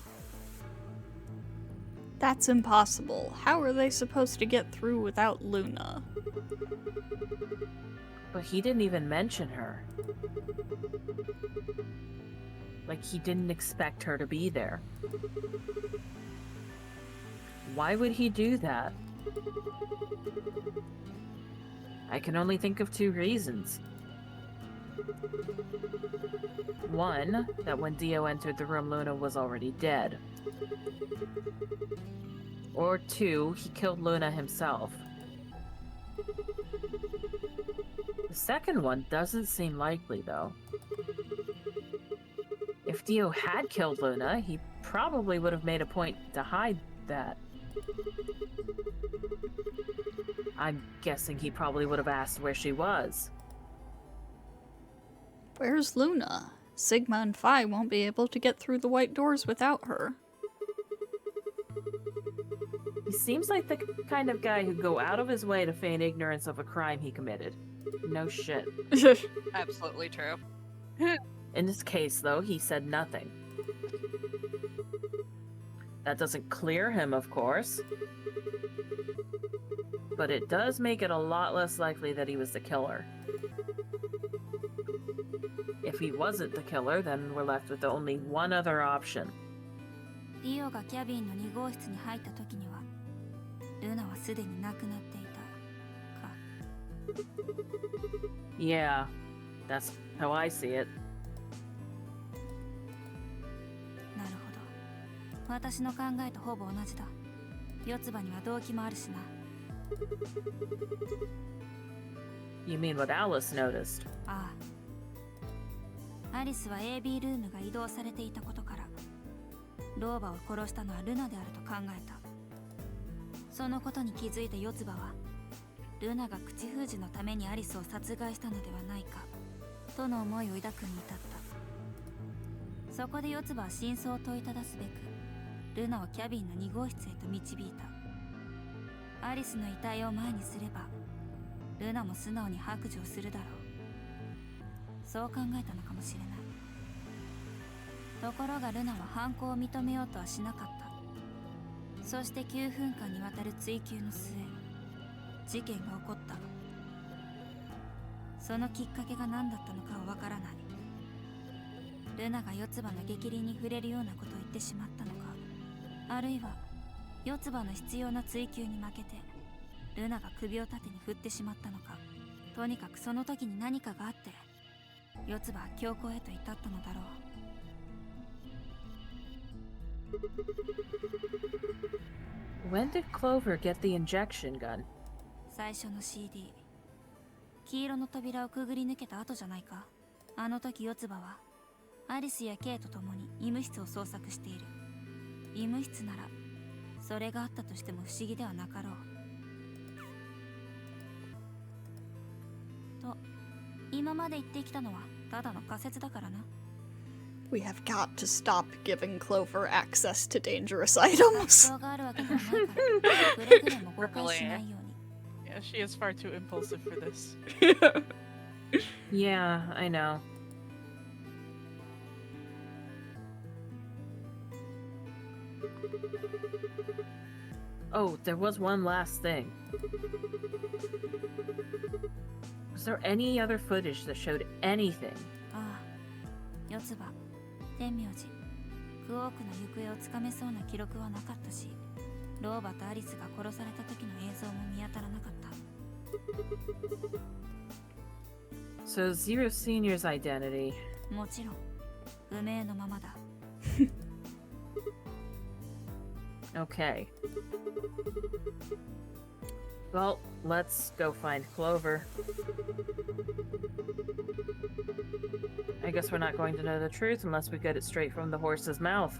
That's impossible. How are they supposed to get through without Luna? But he didn't even mention her. Like he didn't expect her to be there. Why would he do that? I can only think of 2 reasons. One, that when Dio entered the room, Luna was already dead. Or 2, he killed Luna himself. The second one doesn't seem likely, though. If Dio had killed Luna, he probably would have made a point to hide that. I'm guessing he probably would have asked where she was. Where's Luna? Sigma and Phi won't be able to get through the white doors without her. He seems like the kind of guy who'd go out of his way to feign ignorance of a crime he committed. No shit. Absolutely true. In this case, though, he said nothing. That doesn't clear him, of course. But it does make it a lot less likely that he was the killer. If he wasn't the killer, then we're left with only one other option. ディオがキャビンの2号室に入った時にはルナはすでに亡くなっていたか。 Yeah, that's how I see it. なるほど。私の考えとほぼ同じだ。四つ葉には動機もあるしな。 You mean what Alice noticed? ああ。アリスは AB ルームが移動されていたことから、老婆を殺したのはルナであると考えた。そのことに気づいた四つ葉は、ルナが口封じのためにアリスを殺害したのではないかとの思いを抱くに至った。そこで四つ葉は真相を問いただすべくルナをキャビンの2号室へと導いた。アリスの遺体を前にすればルナも素直に白状するだろう、そう考えたのかもしれない。ところがルナは犯行を認めようとはしなかった。そして9分間にわたる追及の末、事件が起こった。そのきっかけが何だったのかはわからない。ルナが四つ葉の逆鱗に触れるようなことを言ってしまったのか、あるいは四つ葉の必要な追及に負けてルナが首を縦に振ってしまったのか、とにかくその時に何かがあって四つ葉は強行へと至ったのだろう。When did Clover get the injection gun? 最初の CD、 黄色の扉をくぐり抜けた後じゃないか。あの時四つ葉はアリスやケイと共に医務室を捜索している。医務室ならそれがあったとしても不思議ではなかろうと、今まで言ってきたのはただの仮説だからな。We have got to stop giving Clover access to dangerous items. 学校があるわけではないからくれぐれも誤解しないように。 Yeah, she is far too impulsive for this. Yeah, I know. Oh, there was one last thing. Was there any other footage that showed anything? ああ、四つ葉、天明寺、クオークの行方をつかめそうな記録はなかったし、老婆とアリスが殺された時の映像も見当たらなかった。 So Zero Senior's identity. もちろん不明のままだ。 Okay. Well, let's go find Clover. I guess we're not going to know the truth unless we get it straight from the horse's mouth.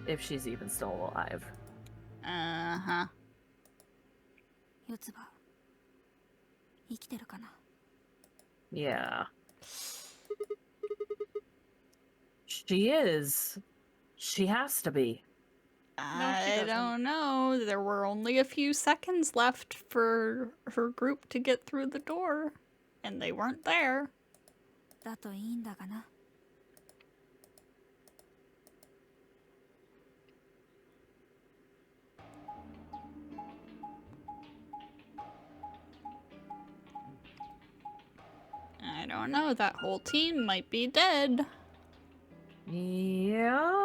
If she's even still alive. Uh-huh. 四つ葉、生きてるかな。 Yeah. She is. She has to be. I doesn't. don't know. There were only a few seconds left for her group to get through the door, and they weren't there. だといいんだがな。 I don't know. That whole team might be dead. Yeah.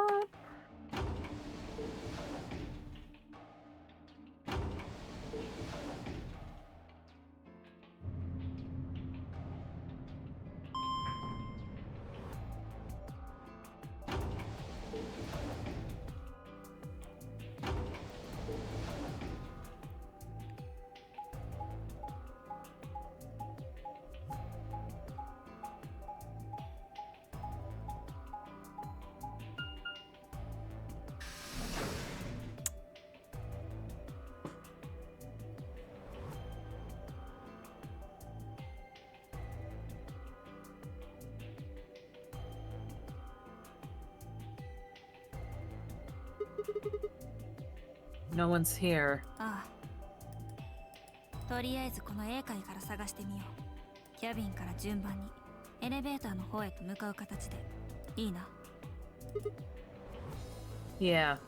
No one's here. ああ、とりあえずこの A 階から探してみよう。キャビンから順番にエレベーターの方へと向かう形でいいな。 Yeah.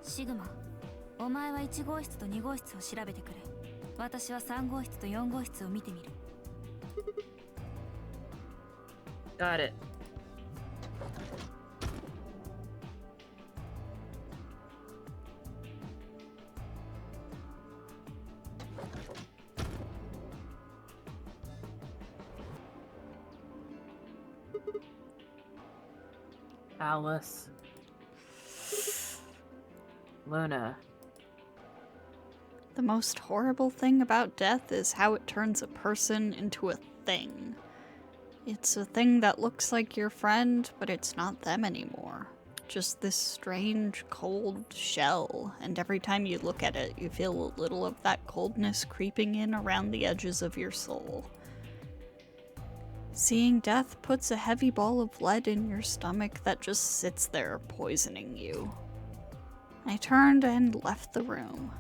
シグマ、お前は1号室と2号室を調べてくれ。私は3号室と4号室を見てみる。 Got it. Alice. Luna. The most horrible thing about death is how it turns a person into a thing. It's a thing that looks like your friend, but it's not them anymore. Just this strange, cold shell, and every time you look at it, you feel a little of that coldness creeping in around the edges of your soul. Seeing death puts a heavy ball of lead in your stomach that just sits there poisoning you. I turned and left the room.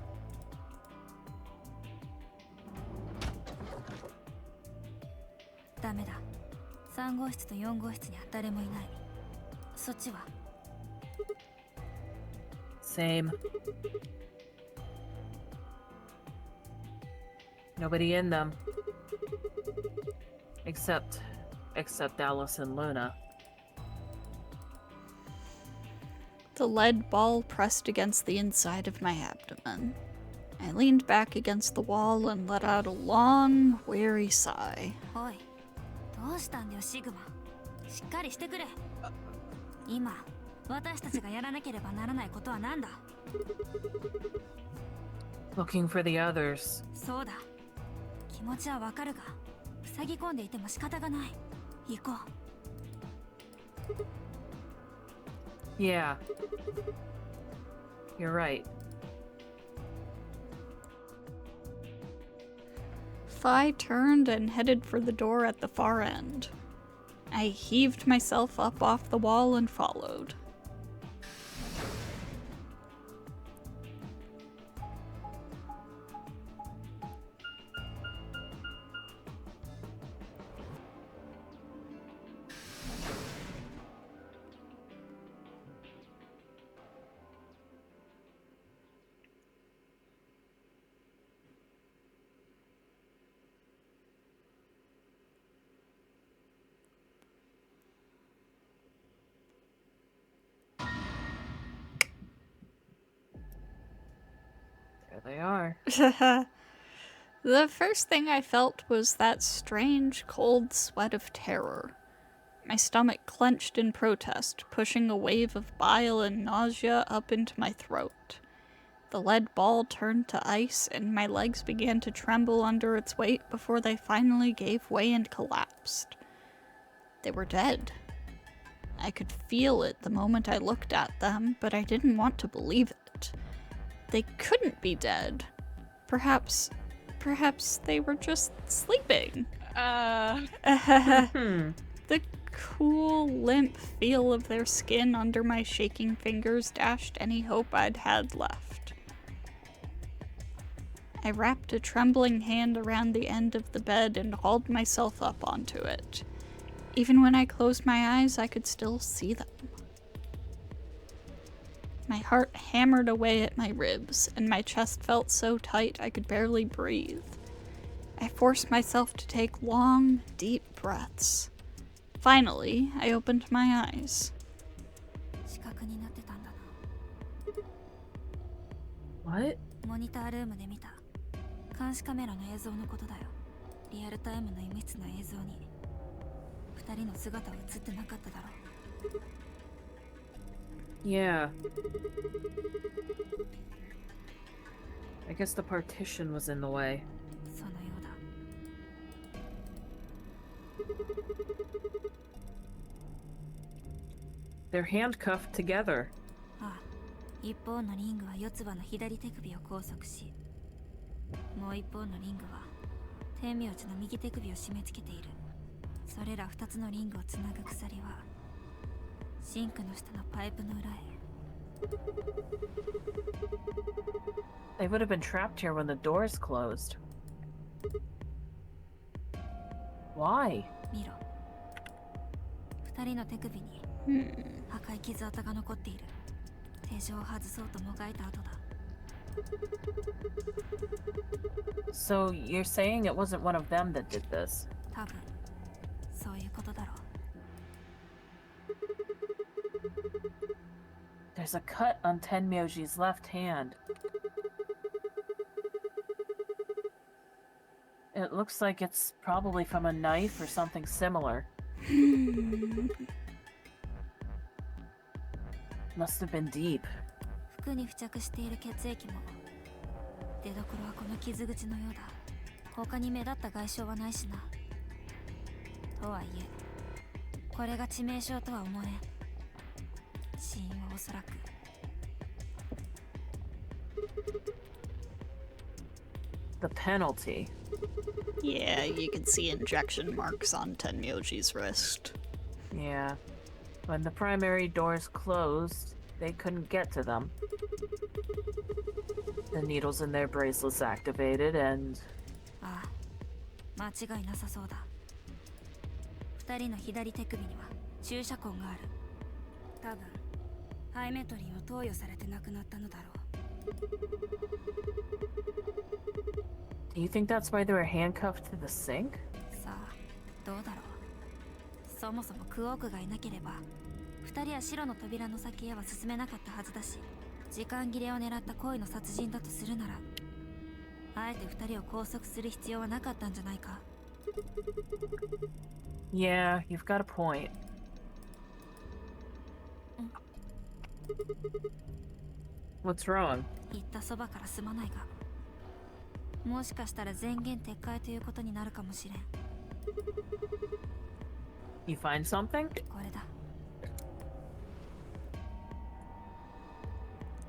Damn. 3号室と4号室には誰もいない。そっちは Same. Nobody in them. Except Alice and Luna. The lead ball pressed against the inside of my abdomen. I leaned back against the wall and let out a long, weary sigh. おい、どうしたんだよシグマ。しっかりしてくれ。今、私たちがやらなければならないことは何だ。 Looking for the others. そうだ。気持ちはわかるが、塞ぎ込んでいても仕方がない。行こう。 Yeah. You're right. Phi turned and headed for the door at the far end. I heaved myself up off the wall and followed. There they are. The first thing I felt was that strange, cold sweat of terror. My stomach clenched in protest, pushing a wave of bile and nausea up into my throat. The lead ball turned to ice, and my legs began to tremble under its weight before they finally gave way and collapsed. They were dead. I could feel it the moment I looked at them, but I didn't want to believe it. They couldn't be dead. Perhaps they were just sleeping. The cool, limp feel of their skin under my shaking fingers dashed any hope I'd had left. I wrapped a trembling hand around the end of the bed and hauled myself up onto it. Even when I closed my eyes, I could still see them. My heart hammered away at my ribs, and my chest felt so tight I could barely breathe. I forced myself to take long, deep breaths. Finally, I opened my eyes. 視覚になってたんだな。 What? モニタールームで見た監視カメラの映像のことだよ。リアルタイムの医務室の映像に2人の姿は映ってなかっただろう。 Yeah. I guess the partition was in the way. そのようだ。 They're handcuffed together. ああ、一方のリングは四つ葉の左手首を拘束し、もう一方のリングは天明寺の右手首を締め付けている。それら2つのリングをつなぐ鎖はシンクの下のパイプの裏へ。 They would have been trapped here when the doors closed. Why? 見ろ。2人の手首に赤い傷跡が残っている。手錠を外そうともがいた後だ。 So you're saying it wasn't one of them that did this? 多分そういうことだろう。 There's a cut on Tenmyouji's left hand. It looks like it's probably from a knife or something similar. Must have been deep. 服に付着している血液も出どころはこの傷口のようだ。他に目立った外傷はないしな。とはいえこれが致命傷とは思えん。死因はおそらく The penalty. Yeah, you can see injection marks on Tenmyouji's wrist. Yeah. When the primary doors closed, they couldn't get to them. The needles in their bracelets activated and... ああ、間違いなさそうだ。二人の左手首には注射痕がある。多分ハイメトリンを投与されて亡くなったのだろう。 Do you think that's why they were handcuffed to the sink? さあ、どうだろう。そもそもクオークがいなければ二人は白の扉の先へは進めなかったはずだし、時間切れを狙った行為の殺人だとするなら、あえて二人を拘束する必要はなかったんじゃないか。 Yeah, you've got a point. What's wrong? 言ったそばからすまないが、もしかしたら前言撤回ということになるかもしれん。 You find something? これだ。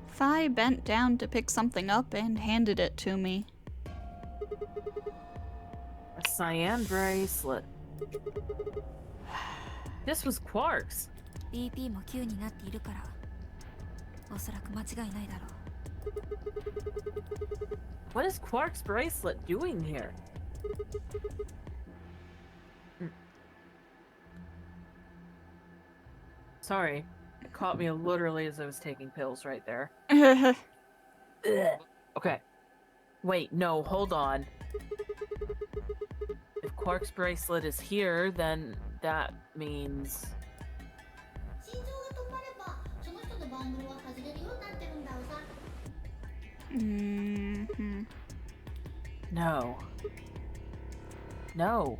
Fi bent down to pick something up and handed it to me. A cyan bracelet. This was Quark's. BP も9になっているから、おそらく間違いないだろう。 What is Quark's bracelet doing here? Sorry, it caught me literally as I was taking pills right there. Ugh. Okay. Wait, no, hold on. If Quark's bracelet is here, then that means... 心臓が止まればその人の番号は外れるようになってるんだわさ。 Mm-hmm. No. No.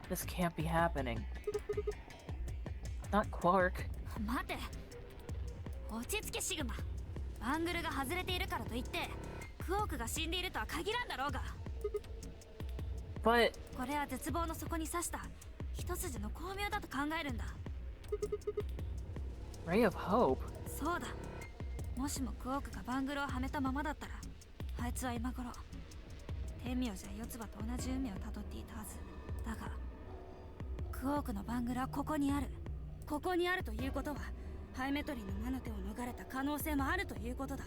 This can't be happening. Not Quark. 待て。落ち着けシグマ。アングルが外れているからといってクオークが死んでいるとは限らんだろうが。 But これは絶望の底に刺した一筋の巧妙だと考えるんだ。 Ray of Hope? そうだ。もしもクオークがバングルをはめたままだったら、あいつは今頃天名字や四つ葉と同じ運命をたどっていたはずだが、クオークのバングルはここにある。ここにあるということはハイメトリンの魔の手を逃れた可能性もあるということだ。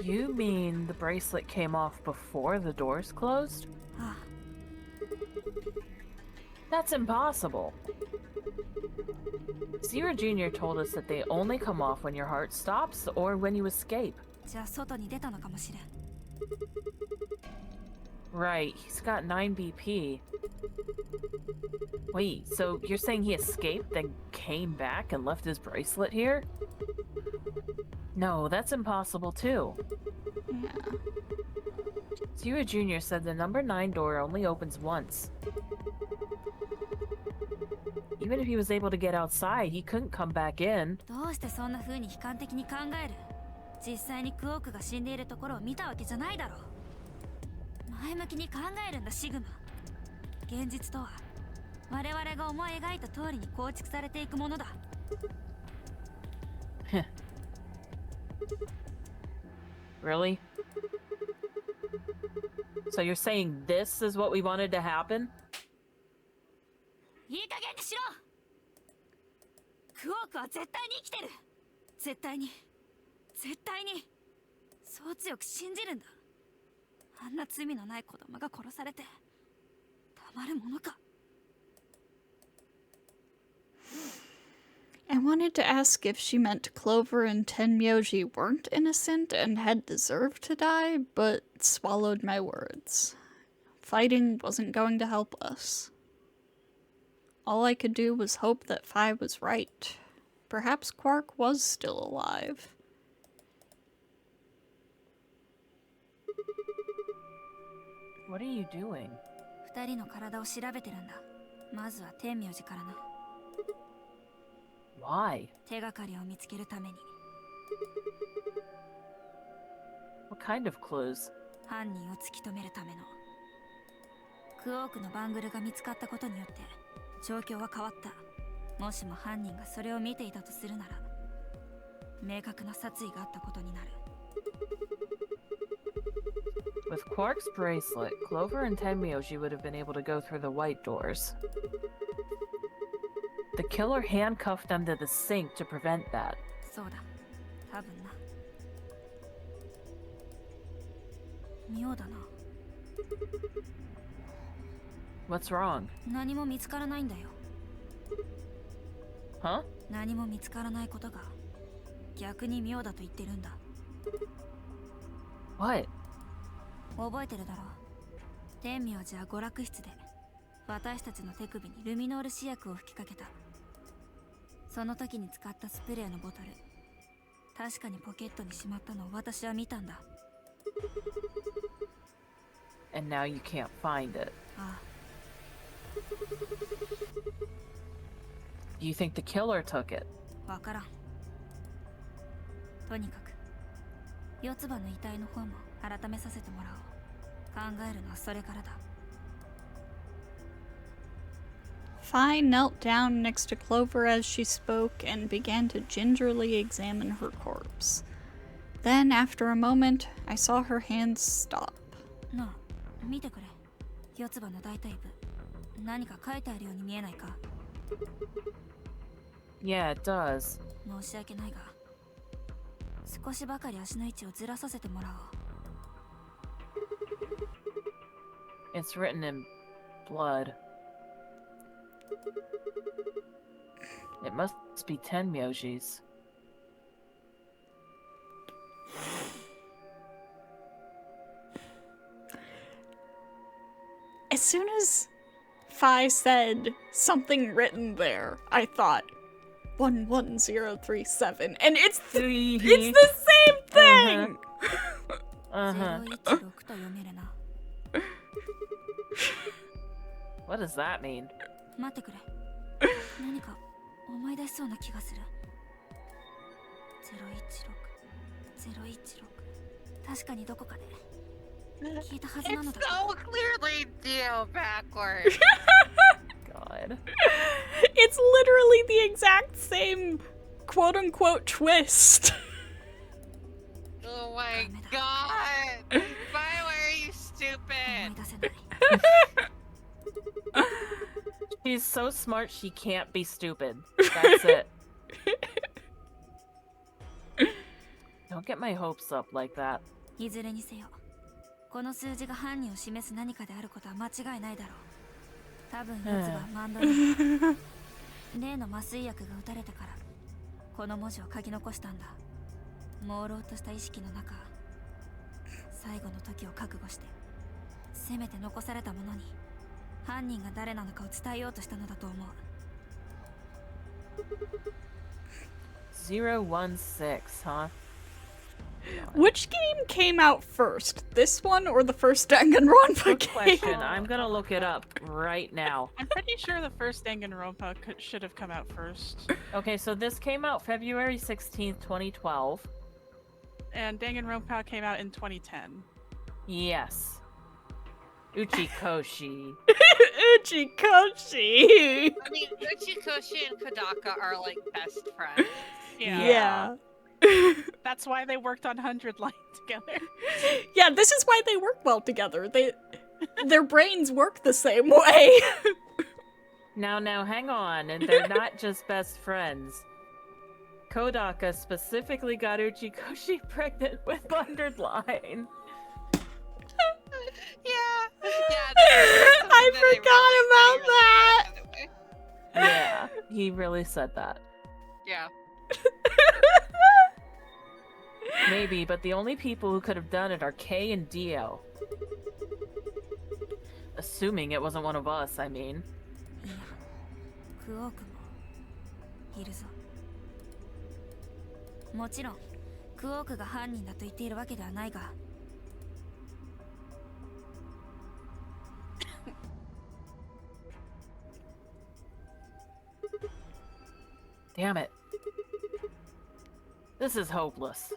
You mean the bracelet came off before the doors closed? ああ、 That's impossible. Zero Jr. told us that they only come off when your heart stops or when you escape. じゃあ外に出たのかもしれん。 Right, he's got 9 BP. Wait, so you're saying he escaped, then came back and left his bracelet here? No, that's impossible too. Yeah. Zero Jr. said the number 9 door only opens once. Even if he was able to get outside, he couldn't come back in. どうしてそんな風に悲観的に考える？実際にクオークが死んでいるところを見たわけじゃないだろう。前向きに考えるんだシグマ。現実とは我々が思い描いた通りに構築されていくものだ。 Really? So you're saying this is what we wanted to happen? いい加減にしろ。クオークは絶対に生きてる。絶対に絶対にそう強く信じるんだ。あんな罪のない子供が殺されてたまるものか。 I wanted to ask if she meant Clover and Tenmyouji weren't innocent and had deserved to die, but swallowed my words. Fighting wasn't going to help us. All I could do was hope that Fi was right. Perhaps Quark was still alive. What are you doing? 二人の体を調べてるんだ。まずは天明寺からな。 Why? 手がかりを見つけるために。 What kind of clues? 犯人を突き止めるための。クオークのバングルが見つかったことによって状況は変わった。もしも犯人がそれを見ていたとするなら明確な殺意があったことになる。 With Quark's bracelet, Clover and Tenmyouji would have been able to go through the white doors. The killer handcuffed them to the sink to prevent that. そうだ、多分な。妙だな。 What's wrong? 何も見つからないんだよ。 Huh? 何も見つからないことが逆に妙だと言ってるんだ。 What? 覚えてるだろう。天明寺は娯楽室で私たちの手首にルミノール試薬を吹きかけた。その時に使ったスプレーのボトル、確かにポケットにしまったのを私は見たんだ。 And now you can't find it. ああ、 Do you think the killer took it? わからん。とにかく四つ葉の遺体の方も改めさせてもらおう。考えるのはそれからだ。 Fine knelt down next to Clover as she spoke and began to gingerly examine her corpse. Then, after a moment, I saw her hands stop. なあ、見てくれ。四つ葉の大腿部、何か書いてあるように見えないか。 Yeah, it does. 申し訳ないが、少しばかり足の位置をずらさせてもらおう。 It's written in blood. It must be Tenmyouji's. As soon as Phi said something written there, I thought 11037, and it's the same thing. Uh-huh. 016と読めるな。 What does that mean? 待ってくれ。何か思い出しそうな気がする。016。確かにどこかで聞いたはずなの It's だ。 so clearly Dio backwards. God. It's literally the exact same quote-unquote twist. Oh my god. Why are you 思 stupid? い出せない。 She's so smart she can't be stupid. That's it. Don't get my hopes up like that. いずれにせよ、この数字が犯人を示す何かであることは間違いないだろう。多分やつはマンドリン。例の麻酔薬が打たれてからこの文字を書き残したんだ。朦朧とした意識の中、最後の時を覚悟してせめて残されたものに犯人が誰なのかを伝えようとしたのだと思う。 016, huh? Which game came out first? This one or the first Danganronpa Good game? question. I'm gonna look it up right now. I'm pretty sure the first Danganronpa should have come out first. Okay, so this came out February 16th, 2012. And Danganronpa came out in 2010. Yes. Uchikoshi. Uchikoshi. I mean, Uchikoshi and Kodaka are like best friends. Yeah. That's why they worked on 100 Line together. Yeah, this is why they work well together. Their brains work the same way. Now, hang on. And they're not just best friends. Kodaka specifically got Uchikoshi pregnant with 100 Line. Yeah. I forgot about that. Yeah, he really said that. Yeah. Maybe, but the only people who could have done it are Kay and Dio. Assuming it wasn't one of us, I mean. いや、クオークもいるぞ。もちろんクオークが犯人だと言っているわけではないが、Damn it. This is hopeless.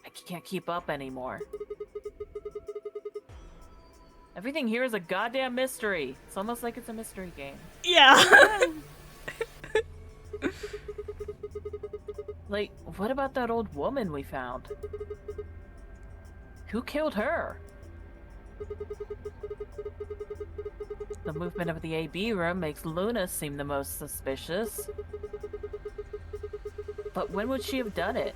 I can't keep up anymore. Everything here is a goddamn mystery. It's almost like it's a mystery game. Yeah. Like, what about that old woman we found? Who killed her? The movement of the AB room makes Luna seem the most suspicious. But when would she have done it?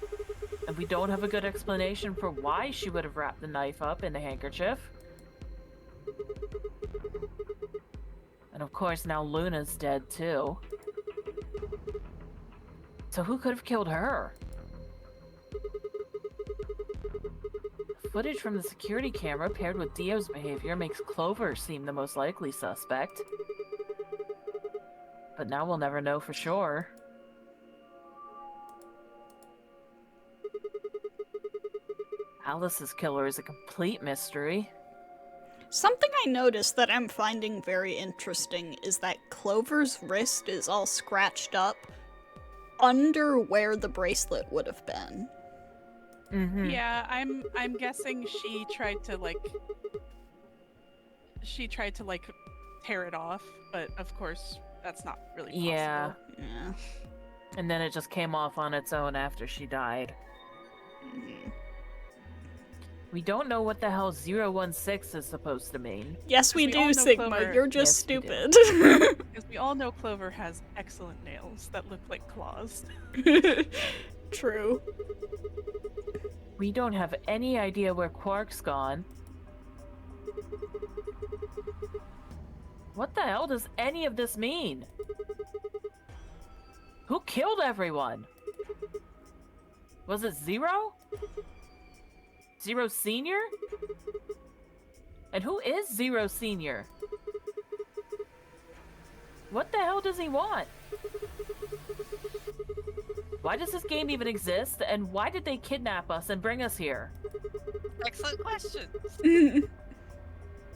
And we don't have a good explanation for why she would have wrapped the knife up in a handkerchief. And of course now Luna's dead too. So who could have killed her? Footage from the security camera paired with Dio's behavior makes Clover seem the most likely suspect. But now we'll never know for sure. Alice's killer is a complete mystery. Something I noticed that I'm finding very interesting is that Clover's wrist is all scratched up under where the bracelet would have been. Mm-hmm. Yeah, I'm guessing she tried to tear it off, but of course that's not really possible. Yeah. Yeah. And then it just came off on its own after she died. Mhm. We don't know what the hell 016 is supposed to mean. Yes, we We all do, know Sigma. Clover. You're just Yes, we do. stupid. Because we all know Clover has excellent nails that look like claws. True. We don't have any idea where Quark's gone. What the hell does any of this mean? Who killed everyone? Was it Zero? Zero Senior? And who is Zero Senior? What the hell does he want? Why does this game even exist? And why did they kidnap us and bring us here? Excellent questions.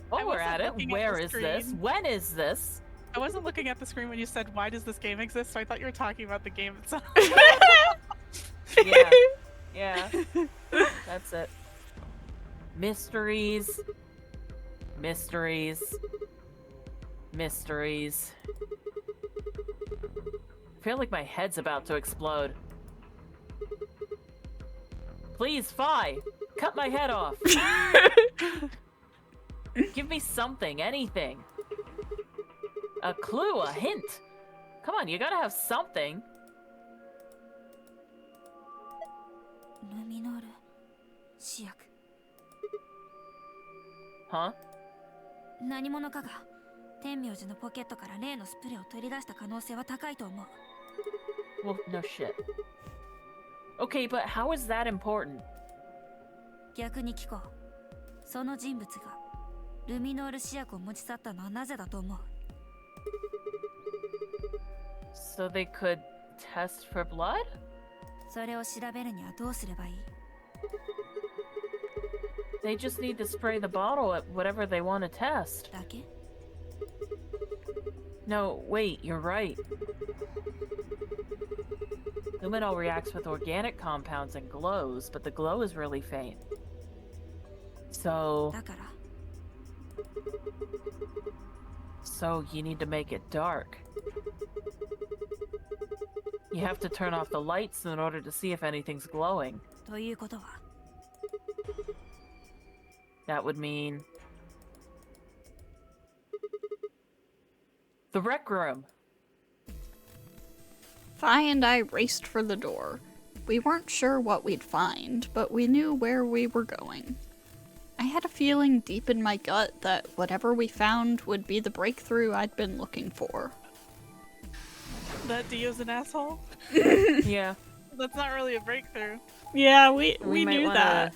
While we're wasn't at it, looking at where the is this? screen. When is this? I wasn't looking at the screen when you said, "Why does this game exist?" So I thought you were talking about the game itself. Yeah. Yeah. That's it. Mysteries. Mysteries. Mysteries. I feel like my head's about to explode. Please, Fi! Cut my head off! Give me something, anything. A clue, a hint. Come on, you gotta have something. ルミノール試薬 Huh? 何者かが天明寺のポケットから例のスプレーを取り出した可能性は高いと思う Well, no shit. Okay, but how is that important? 逆に聞こうその人物がルミノール試薬を持ち去ったのはなぜだと思う So they could test for blood? それを調べるにはどうすればいい They just need to spray the bottle at whatever they want to test. だけ No, wait, you're right. Luminol reacts with organic compounds and glows, but the glow is really faint. So... だから So you need to make it dark. You have to turn off the lights in order to see if anything's glowing. ということは That would mean... The rec room! Fi and I raced for the door. We weren't sure what we'd find, but we knew where we were going. I had a feeling deep in my gut that whatever we found would be the breakthrough I'd been looking for. That Dio's an asshole? Yeah. That's not really a breakthrough. Yeah, we might knew wanna- that.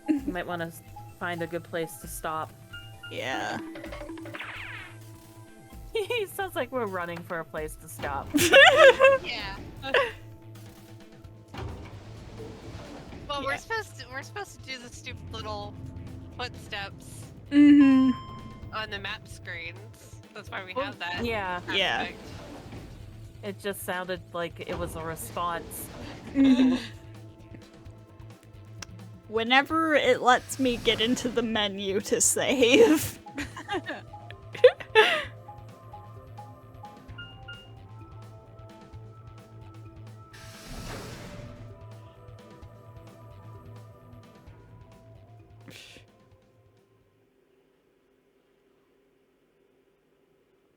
You might want to find a good place to stop. Yeah. He sounds like we're running for a place to stop. Yeah. Well, we're supposed to do the stupid little footsteps Mm-hmm. on the map screens. That's why we Well, have that. yeah. Yeah. aspect. It just sounded like it was a response. Whenever it lets me get into the menu to save.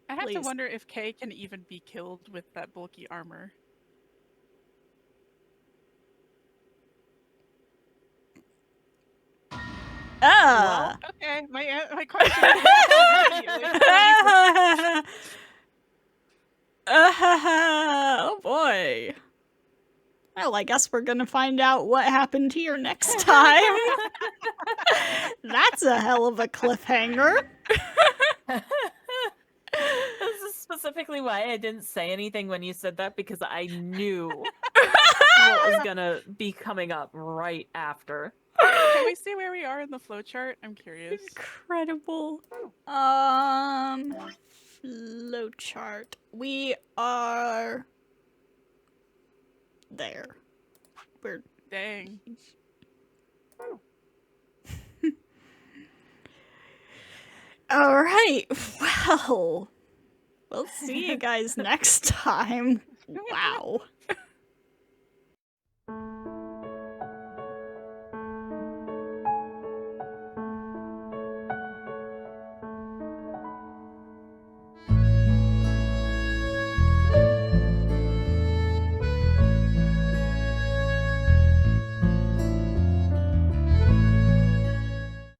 I have to Please. wonder if Kay can even be killed with that bulky armor. Ah! Okay, my question is immediately. Oh boy. Well, I guess we're gonna find out what happened here next time. That's a hell of a cliffhanger. This is specifically why I didn't say anything when you said that, because I knew what was gonna be coming up right after. Can we see where we are in the flowchart? I'm curious. Incredible. Flowchart. We are there. We're Dang. all right. Well, we'll see you guys next time. Wow.